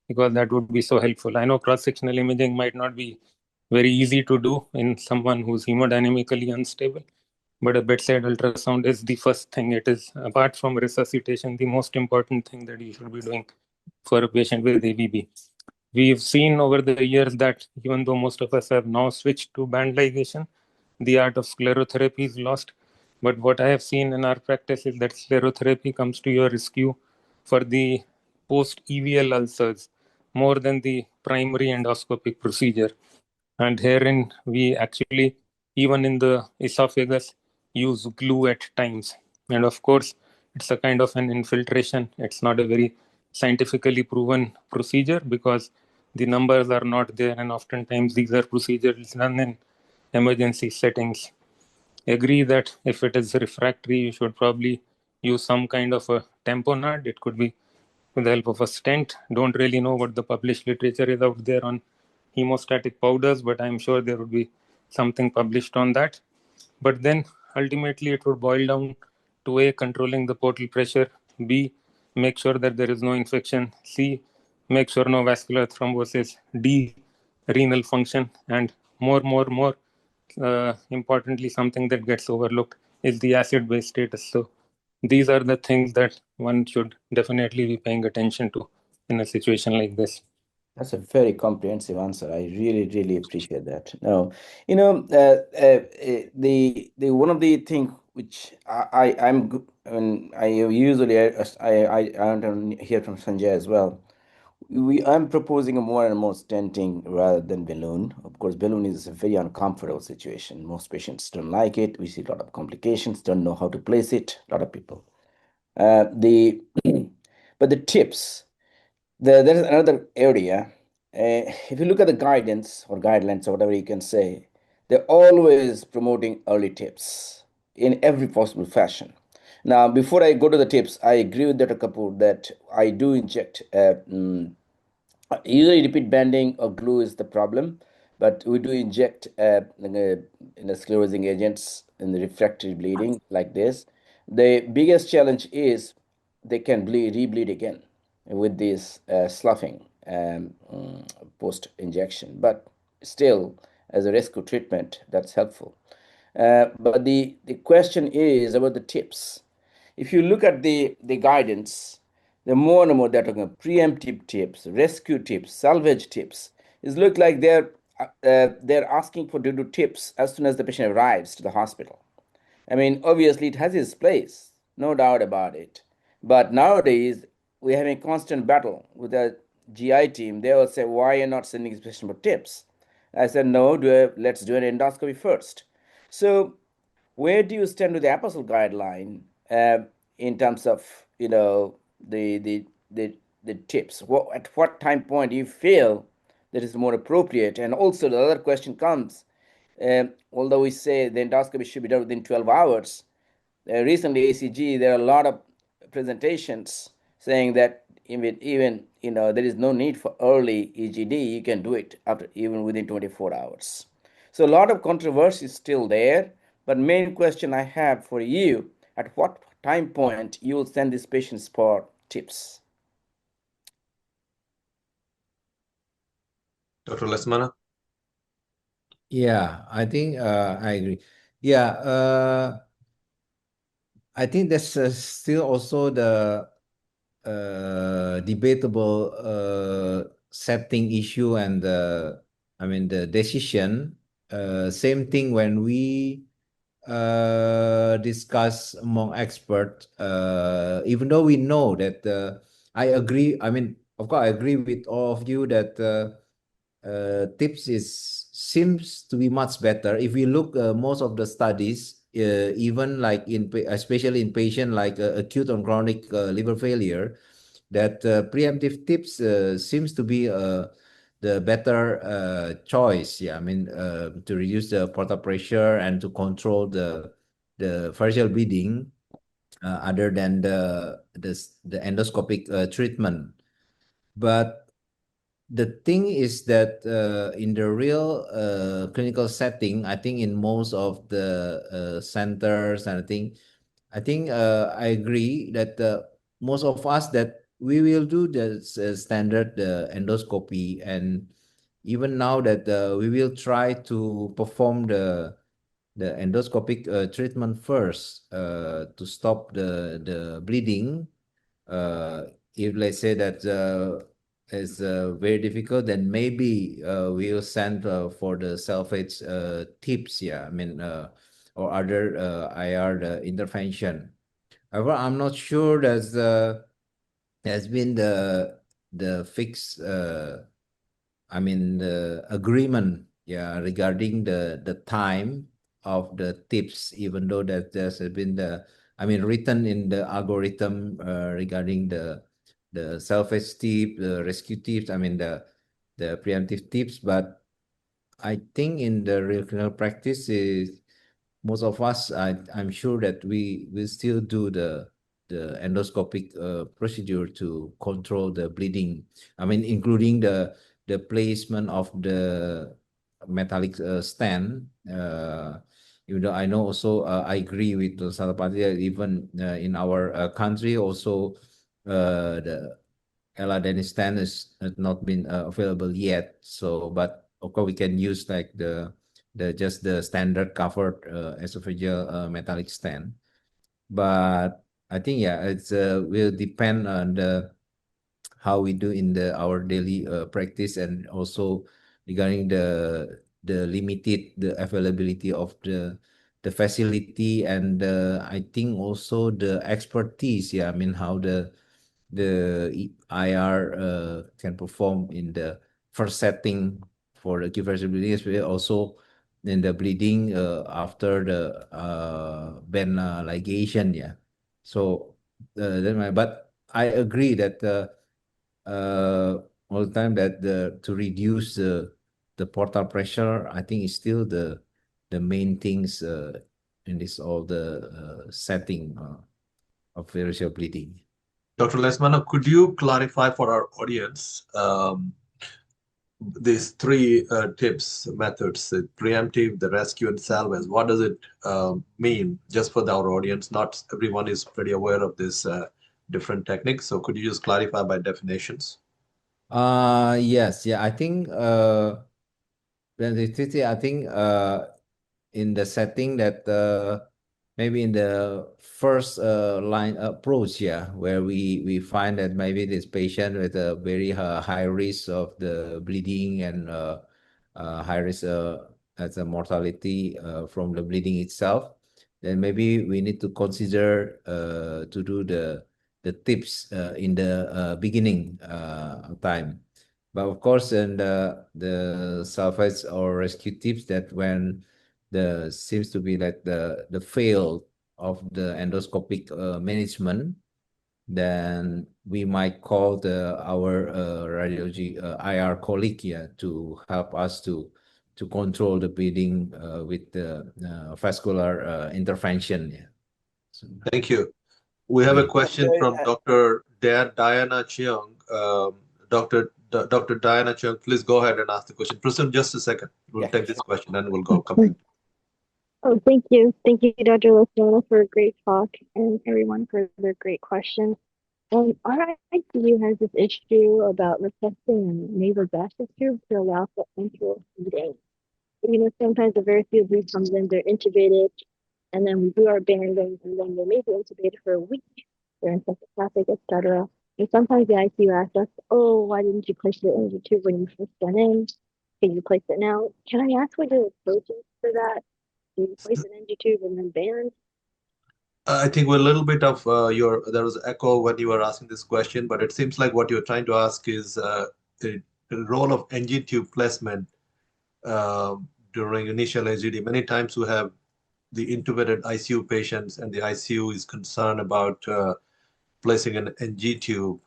because that would be so helpful. I know cross-sectional imaging might not be very easy to do in someone who's hemodynamically unstable, but a bedside ultrasound is the first thing. It is, apart from resuscitation, the most important thing that you should be doing for a patient with ABB. We've seen over the years that even though most of us have now switched to band ligation, the art of sclerotherapy is lost. But what I have seen in our practice is that sclerotherapy comes to your rescue for the post-EVL ulcers more than the primary endoscopic procedure. And herein, we actually, even in the esophagus, use glue at times. And of course, it's a kind of an infiltration. It's not a very scientifically proven procedure because the numbers are not there, and oftentimes these are procedures done in emergency settings. Agree that if it is refractory, you should probably use some kind of a tamponade. It could be with the help of a stent. Don't really know what the published literature is out there on hemostatic powders, but I'm sure there would be something published on that. But then ultimately it would boil down to A, controlling the portal pressure, B, make sure that there is no infection, C, make sure no vascular thrombosis, D, renal function, and more importantly, something that gets overlooked is the acid-base status. So these are the things that one should definitely be paying attention to in a situation like this. That's a very comprehensive answer. I really, really appreciate that. No, the one of the thing which I usually I want to hear from Sanjay as well. I'm proposing a more and more stenting rather than balloon. Of course, balloon is a very uncomfortable situation. Most patients don't like it. We see a lot of complications. Don't know how to place it. A lot of people. The but the tips. There is another area. If you look at the guidance or guidelines or whatever you can say, they're always promoting early tips in every possible fashion. Now, before I go to the tips, I agree with Dr. Kapoor that I do inject. Usually, repeat banding or glue is the problem, but we do inject sclerosing agents in the refractory bleeding like this. The biggest challenge is they can rebleed again with this sloughing post injection, but still, as a rescue treatment, that's helpful. But the question is about the tips. If you look at the guidance, the more and more they're talking about preemptive tips, rescue tips, salvage tips. It looks like they're asking for to do tips as soon as the patient arrives to the hospital. I mean, obviously it has its place, no doubt about it. But nowadays we have a constant battle with the GI team. They will say, "Why are you not sending this patient for tips?" I said, "No, let's do an endoscopy first." So where do you stand with the APASL guideline in terms of the tips? At what time point do you feel that is more appropriate? And also the other question comes, although we say the endoscopy should be done within 12 hours, recently ACG there are a lot of presentations saying that even there is no need for early EGD. You can do it after even within 24 hours. So a lot of controversy is still there. But main question I have for you, at what time point you will send these patients for tips? Dr. Lesmana? Yeah, I think I agree. Yeah, I think that's still also the debatable setting issue and the decision. Same thing when we discuss among experts. Even though we know that I agree. I mean, of course, I agree with all of you that tips seems to be much better. If we look most of the studies, even like especially in patient like acute or chronic liver failure, that preemptive tips seems to be the better choice. Yeah, I mean to reduce the portal pressure and to control the variceal bleeding, other than the endoscopic treatment. But the thing is that in the real clinical setting, I think in most of the centers, and I think I agree that most of us that we will do the standard endoscopy, and even now that we will try to perform the endoscopic treatment first to stop the bleeding. If let's say that is very difficult, then maybe we'll send for the salvage tips. Yeah, I mean, or other IR intervention. However, I'm not sure that has been the fixed. I mean, the agreement. Yeah, regarding the time of the tips, even though that there's been written in the algorithm regarding the salvage tip, the rescue tips, the preemptive tips. But I think in the real clinical practice, is most of us, I'm sure that we will still do the endoscopic procedure to control the bleeding. I mean, including the placement of the metallic stand. Even though I know also, I agree with the Salapati that even in our country also, the Dennis stand has not been available yet. So, but of course we can use like the just the standard covered esophageal metallic stand. But I think yeah, it's will depend on the how we do in our daily practice, and also regarding the limited the availability of the facility, and I think also the expertise. Yeah, I mean how the IR can perform in the first setting for the acute variceal bleeding, especially also in the bleeding after the band ligation. Yeah, so but I agree that all the time that to reduce the portal pressure, I think is still the main things in this all the setting of variceal bleeding. Dr. Lesmana, could you clarify for our audience these three tips, methods, the preemptive, the rescue, and salvage? What does it mean just for our audience? Not everyone is pretty aware of this different techniques. So could you just clarify by definitions? Yes, yeah, I think I think in the setting that maybe in the first line approach, yeah, where we find that maybe this patient with a very high risk of the bleeding, and high risk as a mortality from the bleeding itself, then maybe we need to consider to do the tips in the beginning time. But of course, in the salvage or rescue tips, that when the seems to be like the fail of the endoscopic management, then we might call our radiology IR colleague, yeah, to help us to control the bleeding with the vascular intervention. Yeah. So, Thank you. We have a yeah. question from Dr. Diana Cheung. Dr. Diana Cheung, please go ahead and ask the question. Presume just a second. We'll take this question and we'll go come back. Oh, thank you. Thank you, Dr. Lesmana, for a great talk, and everyone for their great questions. Our ICU has this issue about requesting nasal gastric tube to allow for enteral feeding. You know, sometimes the very few bleed comes in, they're intubated, and then we do our banding, and then they may be intubated for a week. They're in psychopathic, etc. And sometimes the ICU asks us, "Oh, why didn't you place the energy tube when you first went in? Can you place it now?" Can I ask what your approach is for that? Do you place an NG tube and then band? I think we're a little bit of there was echo when you were asking this question, but it seems like what you're trying to ask is the role of NG tube placement during initial AGD. Many times we have the intubated ICU patients, and the ICU is concerned about placing an NG tube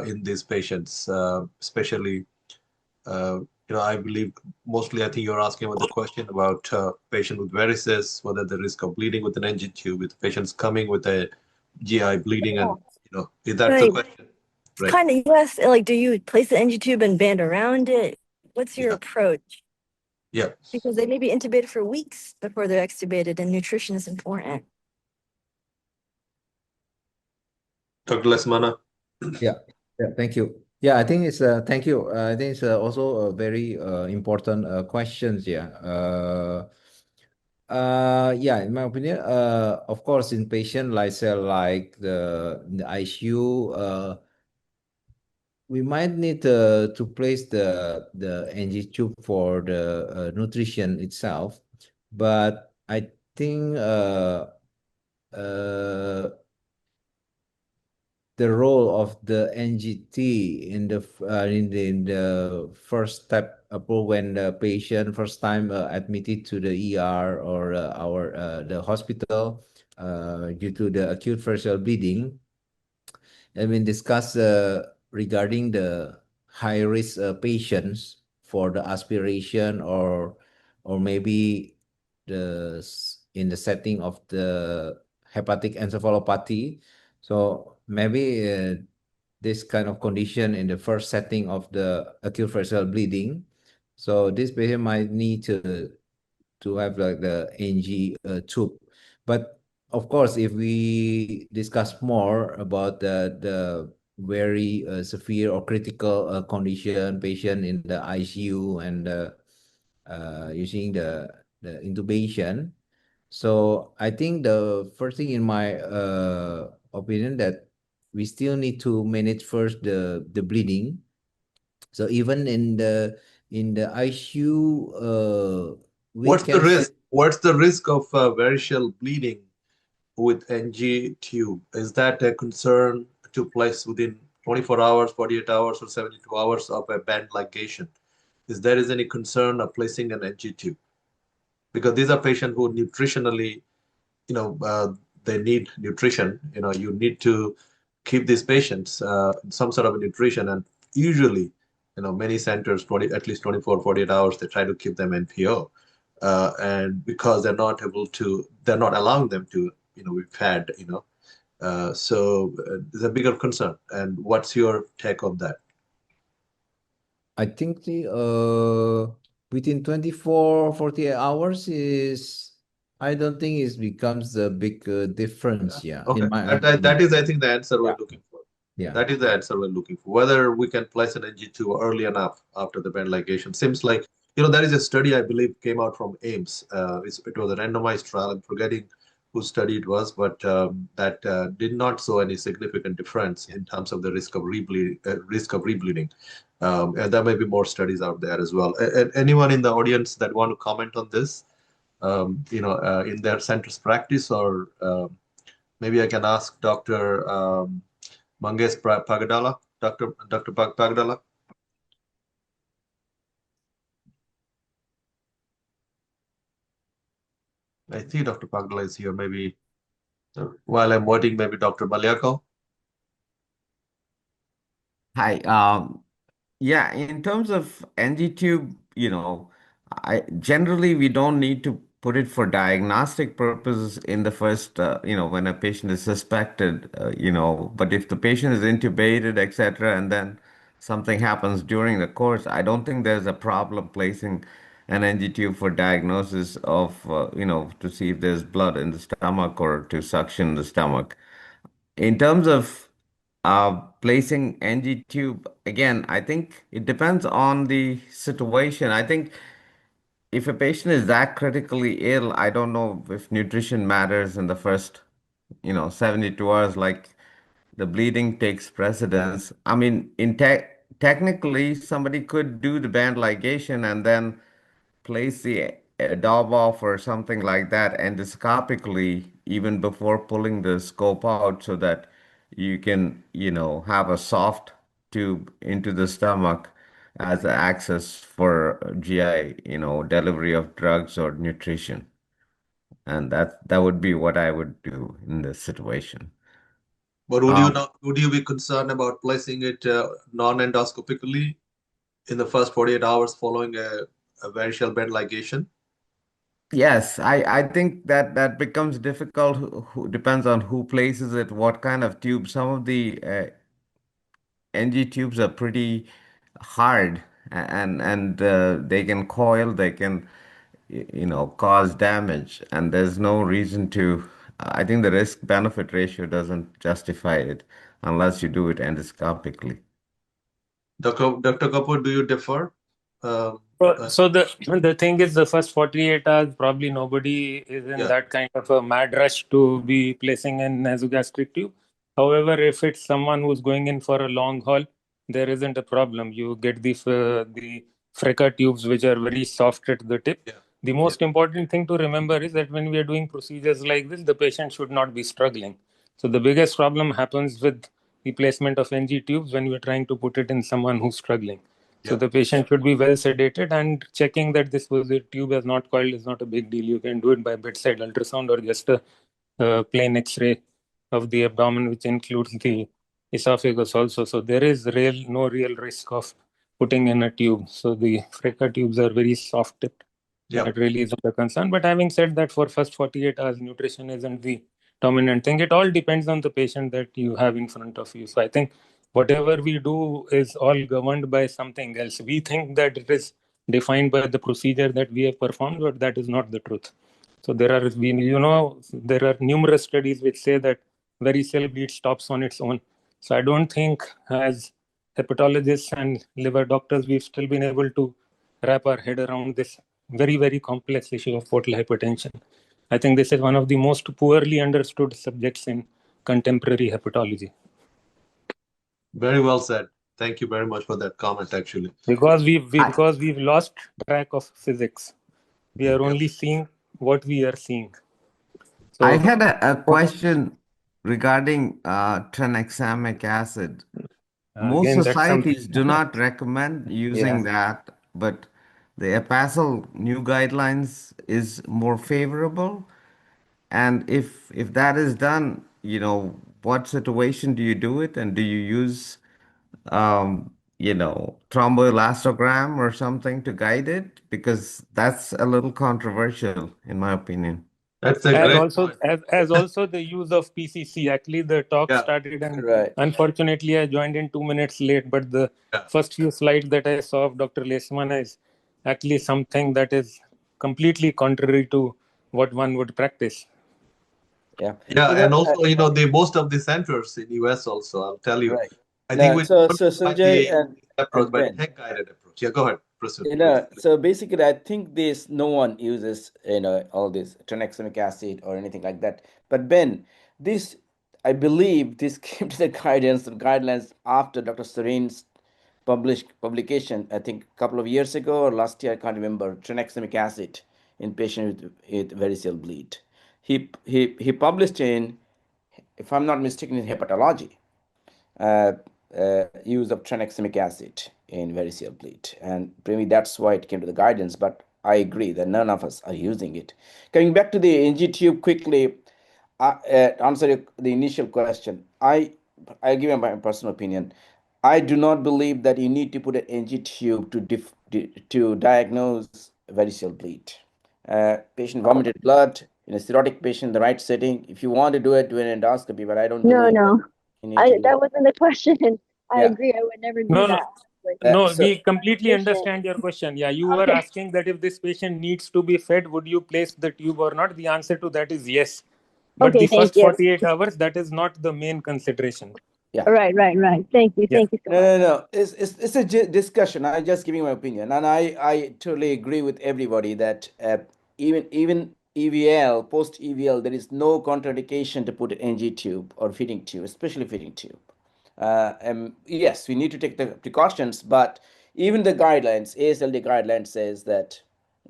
in these patients, especially. I believe mostly, I think you're asking about the question about patient with varices, whether the risk of bleeding with an NG tube, with patients coming with a GI bleeding, and is that the question? Right. Kind of, yes. Like, do you place the NG tube and band around it? What's your approach? Yeah. Because they may be intubated for weeks before they're extubated, and nutrition is important. Dr. Lesmana. Yeah, thank you. Yeah, I think it's thank you. I think it's also a very important questions. Yeah. Yeah, in my opinion, of course, in patient like say like the ICU, we might need to place the NG tube for the nutrition itself, but I think the role of the NGT in the first step when the patient first time admitted to the ER or the hospital due to the acute variceal bleeding. I mean, discuss regarding the high risk patients for the aspiration, or maybe in the setting of the hepatic encephalopathy, So maybe this kind of condition in the first setting of the acute variceal bleeding, so this patient might need to have like the NG tube. But of course, if we discuss more about the very severe or critical condition, patient in the ICU and using the intubation, so I think the first thing in my opinion that we still need to manage first the bleeding. So even in the ICU, we What's the can see. risk? What's the risk of variceal bleeding with NG tube? Is that a concern to place within 24 hours, 48 hours, or 72 hours of a band ligation? Is there any concern of placing an NG tube? Because these are patients who nutritionally, they need nutrition. You need to keep these patients some sort of nutrition, and usually, many centers, at least 24, 48 hours, they try to keep them NPO. And because they're not allowing them to, be fed, so it's a bigger concern. And what's your take on that? I think within 24, 48 hours I don't think it becomes a big difference. Yeah. Okay. In my That opinion. is, I think, the answer we're looking for. Yeah. That is the answer we're looking for. Whether we can place an NG2 early enough after the band ligation. Seems like, there is a study, I believe, came out from AIMS. It was a randomized trial. I'm forgetting whose study it was, but that did not show any significant difference in terms of the risk of rebleeding. And there may be more studies out there as well. Anyone in the audience that want to comment on this, in their center's practice, or maybe I can ask Dr. Mangesh Pagadala, Dr. Pagadala. I think Dr. Pagadala is here. Maybe while I'm waiting, maybe Dr. Maliako. Hi. Yeah, in terms of NG tube, I generally we don't need to put it for diagnostic purposes in the first, when a patient is suspected, but if the patient is intubated, etc., and then something happens during the course, I don't think there's a problem placing an NG tube for diagnosis of, to see if there's blood in the stomach or to suction the stomach. In terms of placing NG tube, again, I think it depends on the situation. I think if a patient is that critically ill, I don't know if nutrition matters in the first, 72 hours, like the bleeding takes precedence. I mean, technically, somebody could do the band ligation and then place the dob off or something like that endoscopically even before pulling the scope out so that you can, have a soft tube into the stomach as access for GI, delivery of drugs or nutrition. And that would be what I would do in this situation. But would you be concerned about placing it non-endoscopically in the first 48 hours following a variceal band ligation? Yes, I think that becomes difficult. Depends on who places it, what kind of tube. Some of the NG tubes are pretty hard and they can coil, they can cause damage, and there's no reason to. I think the risk benefit ratio doesn't justify it unless you do it endoscopically. Dr. Kapoor, do you differ? So the thing is, the first 48 hours, probably nobody is in that kind of a mad rush to be placing an nasogastric tube. However, if it's someone who's going in for a long haul, there isn't a problem. You get the Freca tubes, which are very soft at the tip. Yeah. The most important thing to remember is that when we are doing procedures like this, the patient should not be struggling. So the biggest problem happens with the placement of NG tubes when we're trying to put it in someone who's struggling. So the patient should be well sedated, and checking that this tube has not coiled is not a big deal. You can do it by bedside ultrasound or just a plain X-ray of the abdomen, which includes the esophagus also. So there is no real risk of putting in a tube. So the Freca tubes are very soft tipped. That really isn't a concern. But having said that, for first 48 hours, nutrition isn't the dominant thing. It all depends on the patient that you have in front of you. So I think whatever we do is all governed by something else. We think that it is defined by the procedure that we have performed, but that is not the truth. So there are, there are numerous studies which say that variceal bleed stops on its own. So I don't think, as hepatologists and liver doctors, we've still been able to wrap our head around this very, very complex issue of portal hypertension. I think this is one of the most poorly understood subjects in contemporary hepatology. Very well said. Thank you very much for that comment, actually. Because we've lost track of physics. We are only seeing what we are seeing. So, I had a question regarding tranexamic acid. Most again, that's societies do not recommend using that, but the APASL new guidelines is more favorable. And if that is done, what situation do you do it? And do you use thromboelastogram or something to guide it? Because that's a little controversial, in my opinion. That's a great point. As also the use of PCC. Actually, the talk started, and unfortunately, I joined in 2 minutes late. But the first few slides that I saw of Dr. Lesmana is actually something that is completely contrary to what one would practice. Yeah, and also, the most of the centers in US also, I'll tell you. I think we so Sanjay and approach, but Ben, guided approach. Yeah, go ahead. Proceed. So basically, I think no one uses all this tranexamic acid or anything like that. But Ben, I believe this came to the guidelines after Dr. Serene's publication. I think a couple of years ago or last year, I can't remember. Tranexamic acid in patients with variceal bleed. He published in, if I'm not mistaken, in Hepatology. Use of tranexamic acid in variceal bleed, and maybe that's why it came to the guidance. But I agree that none of us are using it. Coming back to the NG tube quickly, answer the initial question. I give you my personal opinion. I do not believe that you need to put an NG tube to diagnose variceal bleed. Patient vomited blood in a cirrhotic patient in the right setting. If you want to do it, do an endoscopy, but I don't believe that wasn't the question. I agree. I would never do that. No, we completely understand your question. Yeah, you were asking that if this patient needs to be fed, would you place the tube or not? The answer to that is yes. But the first 48 hours, that is not the main consideration. Yeah. Right. Thank you. Thank you so much. No. It's a discussion. I'm just giving my opinion, and I totally agree with everybody that even EVL, post EVL, there is no contraindication to put an NG tube or feeding tube, especially feeding tube. Yes, we need to take the precautions, but even the guidelines, ASLD guidelines, says that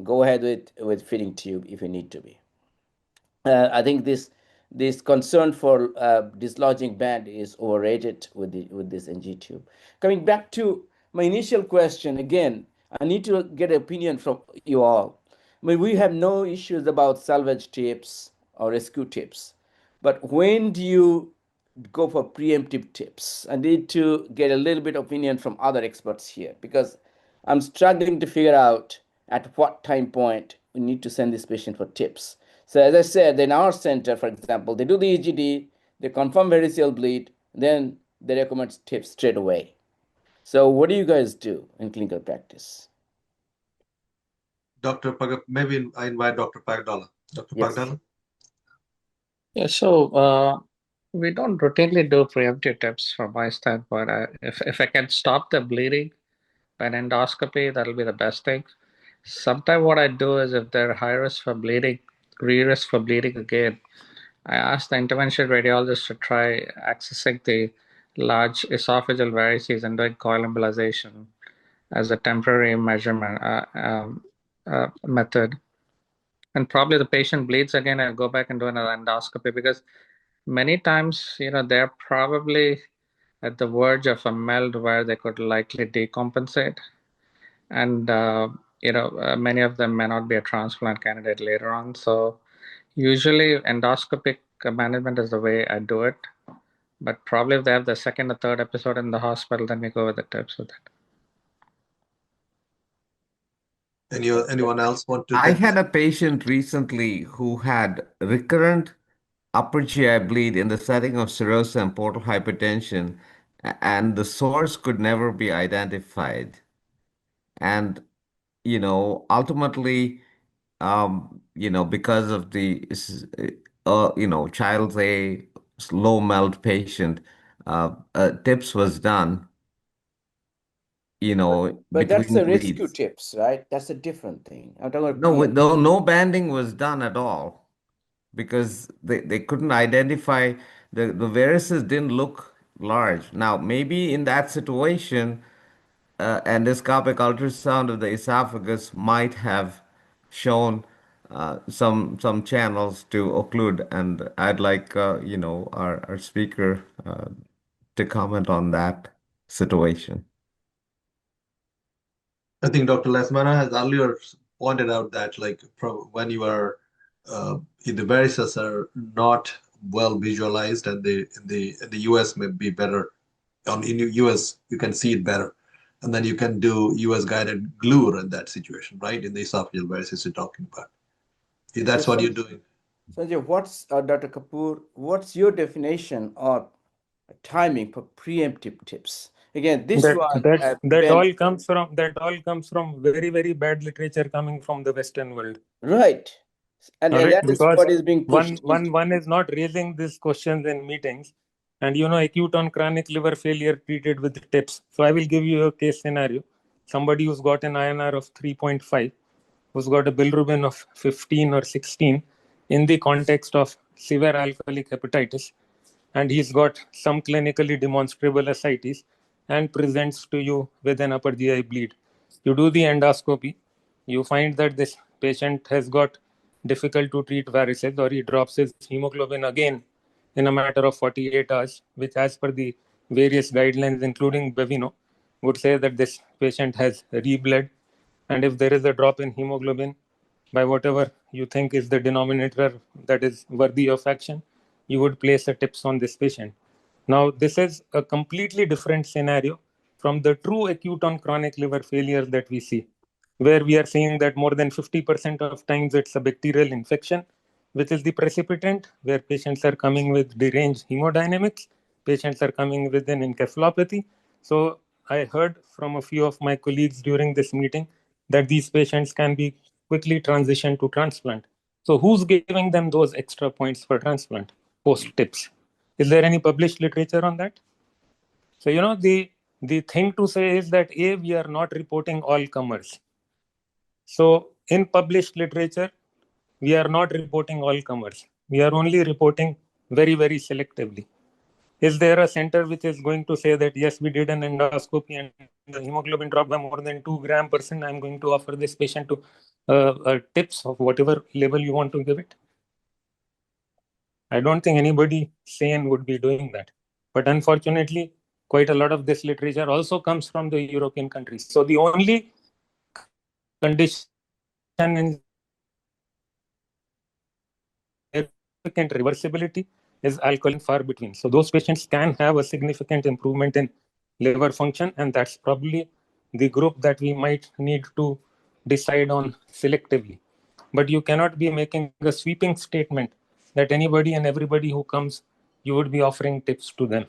go ahead with feeding tube if you need to be. I think this concern for dislodging band is overrated with this NG tube. Coming back to my initial question again, I need to get an opinion from you all. I mean, we have no issues about salvage tips or rescue tips, but when do you go for preemptive tips? I need to get a little bit of opinion from other experts here, because I'm struggling to figure out at what time point we need to send this patient for tips. So as I said, in our center, for example, they do the EGD, they confirm variceal bleed, then they recommend tips straight away. So what do you guys do in clinical practice? Maybe I invite Dr. Pagdala. Dr. Pagdala? Yeah, so we don't routinely do preemptive tips from my standpoint. If I can stop the bleeding by an endoscopy, that'll be the best thing. Sometimes what I do is if they're high risk for bleeding, re-risk for bleeding again, I ask the interventional radiologist to try accessing the large esophageal varices and doing coil embolization as a temporary measurement method. And probably the patient bleeds again, I'll go back and do another endoscopy, because many times, they're probably at the verge of a meld where they could likely decompensate. And, many of them may not be a transplant candidate later on. So usually endoscopic management is the way I do it. But probably if they have the second or third episode in the hospital, then we go with the tips with it. Anyone else want to? I had a patient recently who had recurrent upper GI bleed in the setting of cirrhosis and portal hypertension, and the source could never be identified. And, ultimately, because of the, child A low melt patient, TIPS was done, But that's between the rescue bleeds. tips, right? That's a different thing. I'm talking about No banding was done at all because they couldn't identify the varices didn't look large. Now, maybe in that situation, endoscopic ultrasound of the esophagus might have shown some channels to occlude, and I'd like our speaker to comment on that situation. I think Dr. Lesmana has earlier pointed out that when you are the varices are not well visualized, and in the US may be better. In the US you can see it better, and then you can do US-guided glue in that situation, right? In the esophageal varices you're talking about. That's what you're doing. Sanjay, Dr. Kapoor, what's your definition of timing for preemptive tips? Again, this one, That all comes from very, very bad literature coming from the Western world. right. And All right, that is because what is being pushed. one is not raising these questions in meetings, and acute on chronic liver failure treated with TIPS. So I will give you a case scenario. Somebody who's got an INR of 3.5, who's got a bilirubin of 15 or 16 in the context of severe alcoholic hepatitis, and he's got some clinically demonstrable ascites and presents to you with an upper GI bleed. You do the endoscopy, you find that this patient has got difficult to treat varices, or he drops his hemoglobin again in a matter of 48 hours, which as per the various guidelines, including Bevino, would say that this patient has rebled. And if there is a drop in hemoglobin by whatever you think is the denominator that is worthy of action, you would place a TIPS on this patient. Now, this is a completely different scenario from the true acute on chronic liver failure that we see, where we are seeing that more than 50% of times it's a bacterial infection, which is the precipitant, where patients are coming with deranged hemodynamics, patients are coming with an encephalopathy. So I heard from a few of my colleagues during this meeting that these patients can be quickly transitioned to transplant. So who's giving them those extra points for transplant post TIPS? Is there any published literature on that? So, the thing to say is that we are not reporting all comers. So in published literature, we are not reporting all comers. We are only reporting very, very selectively. Is there a center which is going to say that, yes, we did an endoscopy and the hemoglobin dropped by more than 2 g/%, I'm going to offer this patient to TIPS of whatever level you want to give it? I don't think anybody sane would be doing that. But unfortunately, quite a lot of this literature also comes from the European countries. So the only condition in significant reversibility is alcohol far between. So those patients can have a significant improvement in liver function, and that's probably the group that we might need to decide on selectively. But you cannot be making a sweeping statement that anybody and everybody who comes, you would be offering TIPS to them.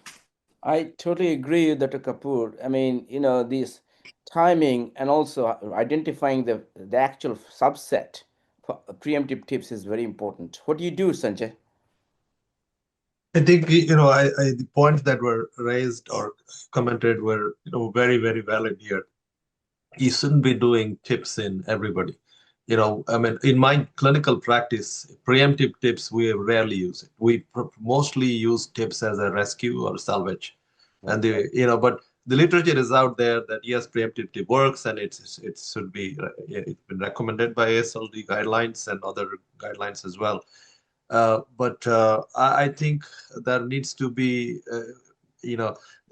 I totally agree with Dr. Kapoor. I mean, this timing and also identifying the actual subset for preemptive tips is very important. What do you do, Sanjay? I think the points that were raised or commented were very, very valid here. You shouldn't be doing TIPS in everybody. I mean, in my clinical practice, preemptive TIPS, we rarely use it. We mostly use TIPS as a rescue or salvage. And but the literature is out there that yes, preemptive tip works, and it should be it's been recommended by ASLD guidelines and other guidelines as well. But I think there needs to be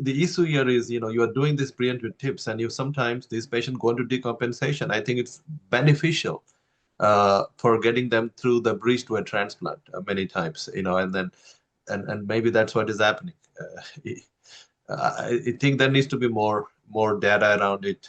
the issue here is you are doing this preemptive tips, and you sometimes these patients go into decompensation. I think it's beneficial for getting them through the bridge to a transplant many times, and then and maybe that's what is happening. I think there needs to be more data around it,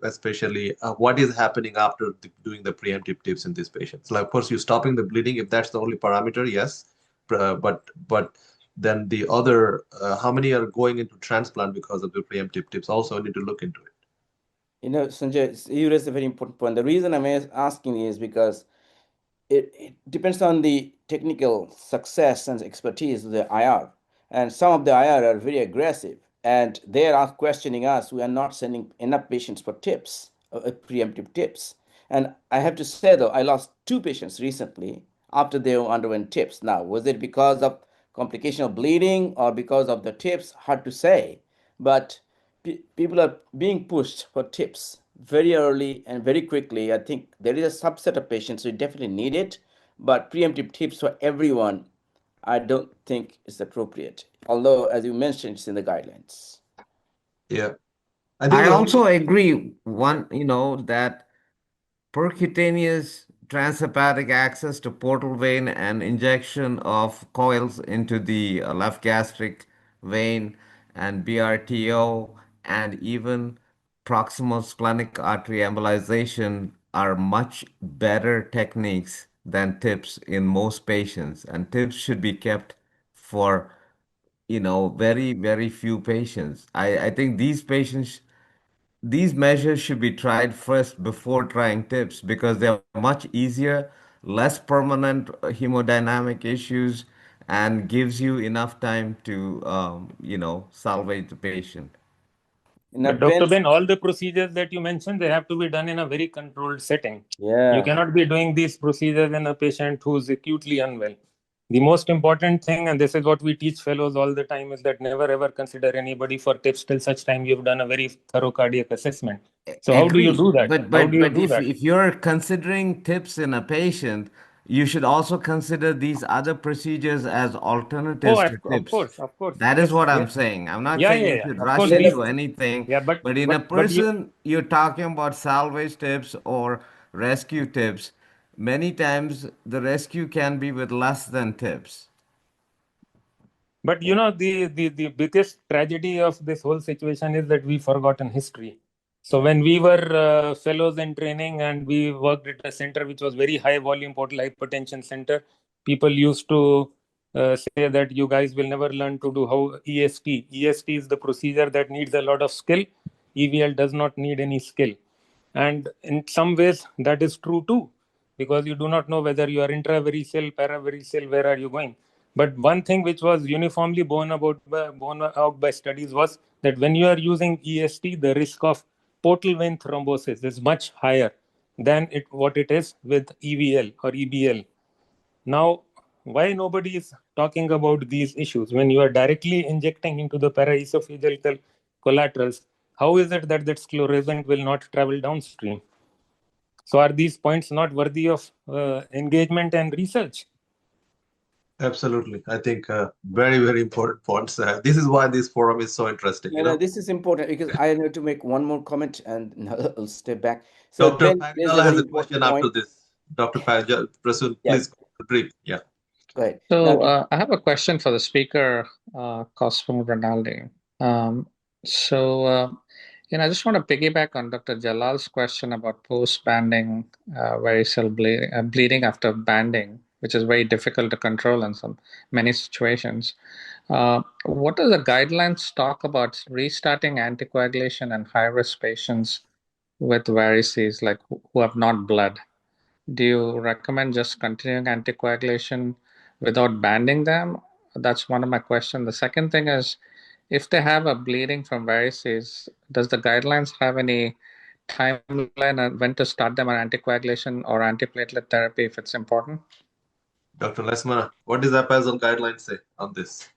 especially what is happening after doing the preemptive tips in these patients. Like, of course, you're stopping the bleeding if that's the only parameter, yes. but then the other, how many are going into transplant because of the preemptive tips? Also need to look into it. Sanjay, you raised a very important point. The reason I'm asking is because it depends on the technical success and expertise of the IR. And some of the IR are very aggressive, and they are questioning us. We are not sending enough patients for tips, preemptive tips. And I have to say, though, I lost 2 patients recently after they underwent tips. Now, was it because of complication of bleeding or because of the tips? Hard to say. But people are being pushed for tips very early and very quickly. I think there is a subset of patients who definitely need it, but preemptive tips for everyone, I don't think is appropriate. Although, as you mentioned, it's in the guidelines. Yeah, I think I the also only agree that percutaneous transhepatic access to portal vein and injection of coils into the left gastric vein and BRTO and even proximal splenic artery embolization are much better techniques than tips in most patients. And tips should be kept for, very, very few patients. I think these measures should be tried first before trying tips because they're much easier, less permanent hemodynamic issues, and gives you enough time to, salvage the patient. In But Dr. advance, Ben, all the procedures that you mentioned, they have to be done in a very controlled setting. You yeah. cannot be doing these procedures in a patient who's acutely unwell. The most important thing, and this is what we teach fellows all the time, is that never ever consider anybody for tips till such time you've done a very thorough cardiac assessment. So how do you do Agree. that? But How but do you but do if that? if you're considering tips in a patient, you should also consider these other procedures as Oh, alternatives to of tips. course, of course. That is Yes, what I'm yes. saying. I'm not Yeah, saying yeah, you yeah. should Of rush course, into these. anything, Yeah, but in a but you. person, you're talking about salvage tips or rescue tips. Many times the rescue can be with less than tips. But the biggest tragedy of this whole situation is that we've forgotten history. So when we were fellows in training and we worked at a center which was very high volume portal hypertension center, people used to say that you guys will never learn to do how EST. EST is the procedure that needs a lot of skill. EVL does not need any skill. And in some ways that is true too, because you do not know whether you are intravaricial, paravaricial, where are you going. But one thing which was uniformly borne out by studies was that when you are using EST, the risk of portal vein thrombosis is much higher than what it is with EVL or EBL. Now, why nobody is talking about these issues when you are directly injecting into the paraesophageal collaterals? How is it that sclerosant will not travel downstream? So are these points not worthy of engagement and research? Absolutely. I think very, very important points. This is why this forum is so interesting. No, this is important because I need to make one more comment and I'll step back. So Dr. Ben is a Pagala very has a important question after point. this. Dr. Pagala, Prasun, Yeah, please brief. Yeah. go ahead. So Now, I have a question for the speaker, Cosmo Rinaldi. Um, I just want to piggyback on Dr. Jalal's question about post-banding variceal bleeding after banding, which is very difficult to control in many situations. What do the guidelines talk about restarting anticoagulation in high-risk patients with varices, like who have not bled? Do you recommend just continuing anticoagulation without banding them? That's one of my questions. The second thing is, if they have a bleeding from varices, does the guidelines have any timeline on when to start them on anticoagulation or antiplatelet therapy if it's important? Dr. Lesmana, what does APASL guidelines say on this?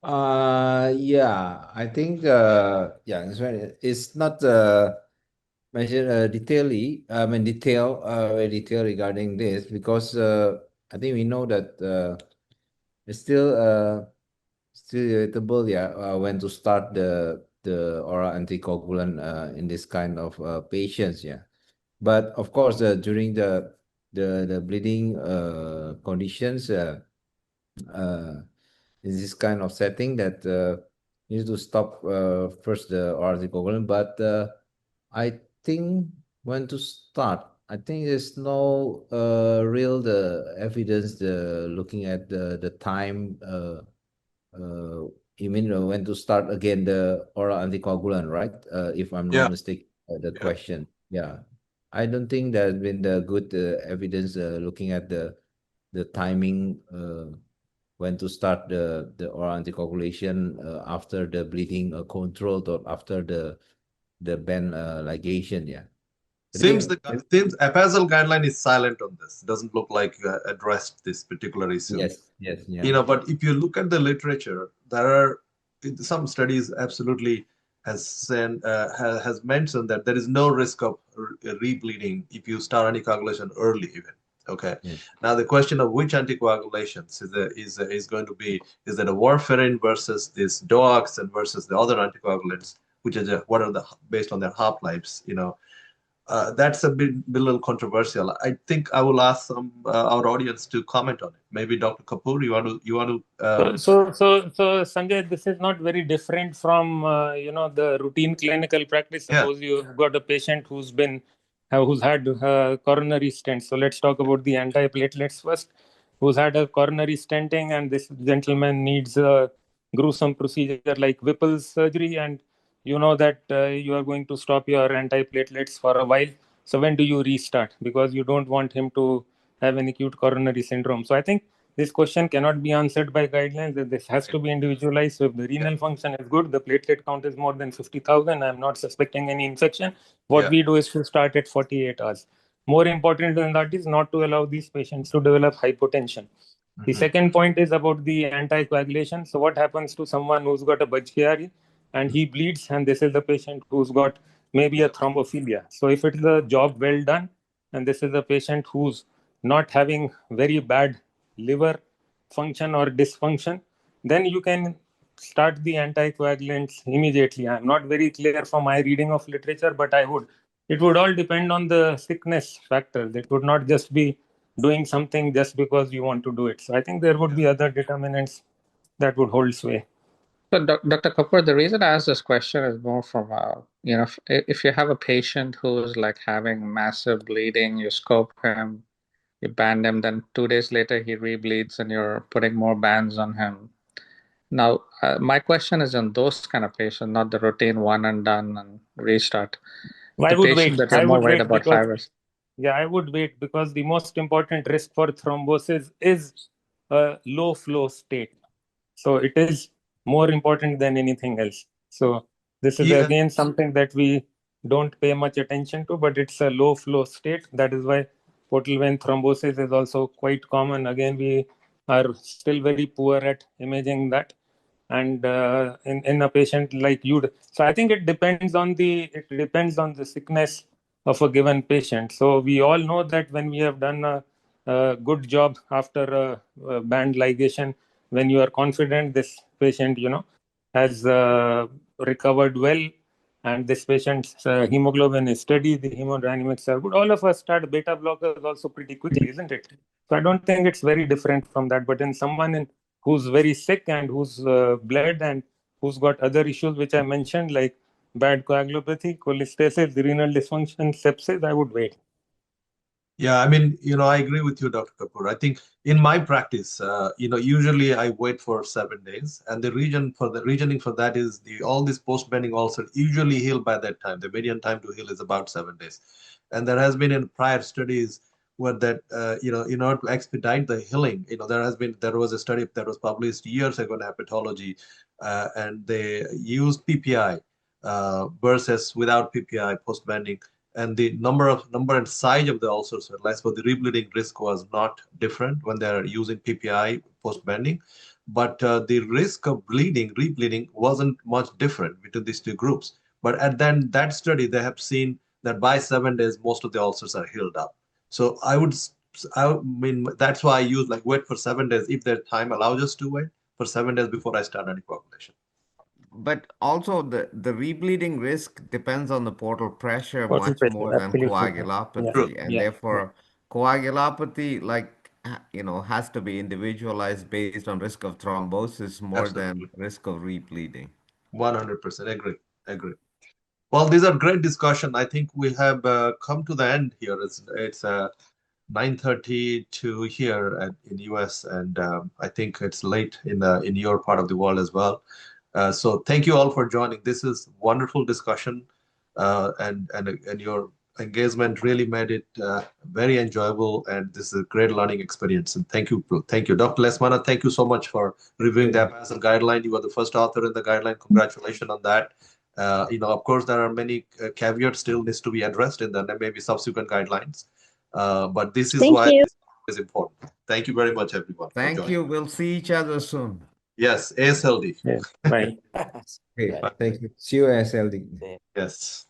Yeah, I think that's right. It's not mentioned very detail regarding this because I think we know that it's still debatable, when to start the oral anticoagulant in this kind of patients, yeah. But of course, during the bleeding conditions, in this kind of setting, that you need to stop first the oral anticoagulant. But I think when to start, I think there's no real the evidence looking at the time you mean when to start again the oral anticoagulant, right? If I'm not Yeah, mistaken, the yeah. question. Yeah. I don't think there's been the good evidence looking at the timing when to start the oral anticoagulation after the bleeding controlled or after the band ligation. Yeah. Seems Jadi, the seems APASL guideline is silent on this. Doesn't look like you addressed this particular issue. yes, yeah. But if you look at the literature, there are some studies absolutely has mentioned that there is no risk of rebleeding if you start anticoagulation early even. Okay. Yes. Now the question of which anticoagulations is going to be, is that a warfarin versus this DOACs and versus the other anticoagulants, which is what are the based on their half lives, that's a bit a little controversial. I think I will ask some our audience to comment on it. Maybe Dr. Kapoor, So, Sanjay, this is not very different from the routine clinical practice. yeah, Suppose you've got a patient who's had coronary stent. So let's talk about the antiplatelets first. Who's had a coronary stenting, and this gentleman needs a gruesome procedure like Whipple's surgery, and you know that you are going to stop your antiplatelets for a while. So when do you restart? Because you don't want him to have an acute coronary syndrome. So I think this question cannot be answered by guidelines. That this has to be individualized. So if the renal function is good, the platelet count is more than 50,000, I'm not suspecting any infection. What we do is to start at 48 hours. More important than that is not to allow these patients to develop hypotension. The second point is about the anticoagulation. So what happens to someone who's got a Budd-Chiari and he bleeds, and this is the patient who's got maybe a thrombophilia. So if it's a job well done, and this is a patient who's not having very bad liver function or dysfunction, then you can start the anticoagulants immediately. I'm not very clear from my reading of literature, but it would all depend on the sickness factors. It would not just be doing something just because you want to do it. So I think there would be other determinants that would hold sway. So, Dr. Kapoor, the reason I asked this question is more from, if you have a patient who's like having massive bleeding, you scope him, you band him, then 2 days later he rebleeds and you're putting more bands on him. Now, my question is on those kind of patients, not the routine one and done and restart. I The would patient wait. that you're I more would worried wait about because fibers. Yeah, I would wait because the most important risk for thrombosis is a low flow state. So it is more important than anything else. So this is yeah, again something that we don't pay much attention to, but it's a low flow state. That is why portal vein thrombosis is also quite common. Again, we are still very poor at imaging that. And in a patient like you, so I think it depends on the sickness of a given patient. So we all know that when we have done a good job after a band ligation, when you are confident this patient has recovered well, and this patient's hemoglobin is steady, the hemodynamics are good, all of us start beta blockers also pretty quickly, isn't it? So I don't think it's very different from that. But in someone who's very sick and who's bled and who's got other issues which I mentioned, like bad coagulopathy, cholestasis, renal dysfunction, sepsis, I would wait. Yeah, I mean, I agree with you, Dr. Kapoor. I think in my practice, usually I wait for 7 days, and the reasoning for that is all these post-bending ulcers usually heal by that time. The median time to heal is about 7 days, and there has been in prior studies where that in order to expedite the healing, there was a study that was published years ago in Hepatology, and they used PPI versus without PPI post-bending, and the number and size of the ulcers were less, but the rebleeding risk was not different when they're using PPI post-bending. But the risk of rebleeding wasn't much different between these two groups. But at then that study, they have seen that by 7 days, most of the ulcers are healed up. So I mean, that's why I use like wait for 7 days if the time allows us to wait for 7 days before I start anticoagulation. But also the rebleeding risk depends on the portal pressure Portal much more pressure, than absolutely. Yeah, True. coagulopathy, and yeah. therefore coagulopathy, like has to be individualized based on risk of thrombosis more than Absolutely. risk of rebleeding. 100% agree. Well, these are great discussion. I think we have come to the end here. It's 9:30 to here in US, and I think it's late in your part of the world as well. So thank you all for joining. This is wonderful discussion, and your engagement really made it very enjoyable, and this is a great learning experience. And thank you, Dr. Lesmana. Thank you so much for reviewing the APASL guideline. You are the first author in the guideline. Congratulations on that. Of course, there are many caveats still needs to be addressed in the maybe subsequent guidelines. But this is why this is important. Thank you very much, everyone. Thank you. We'll see each other soon. Yes, ASLD. Yeah. Bye. Okay, thank you. See you, SLD. Yes.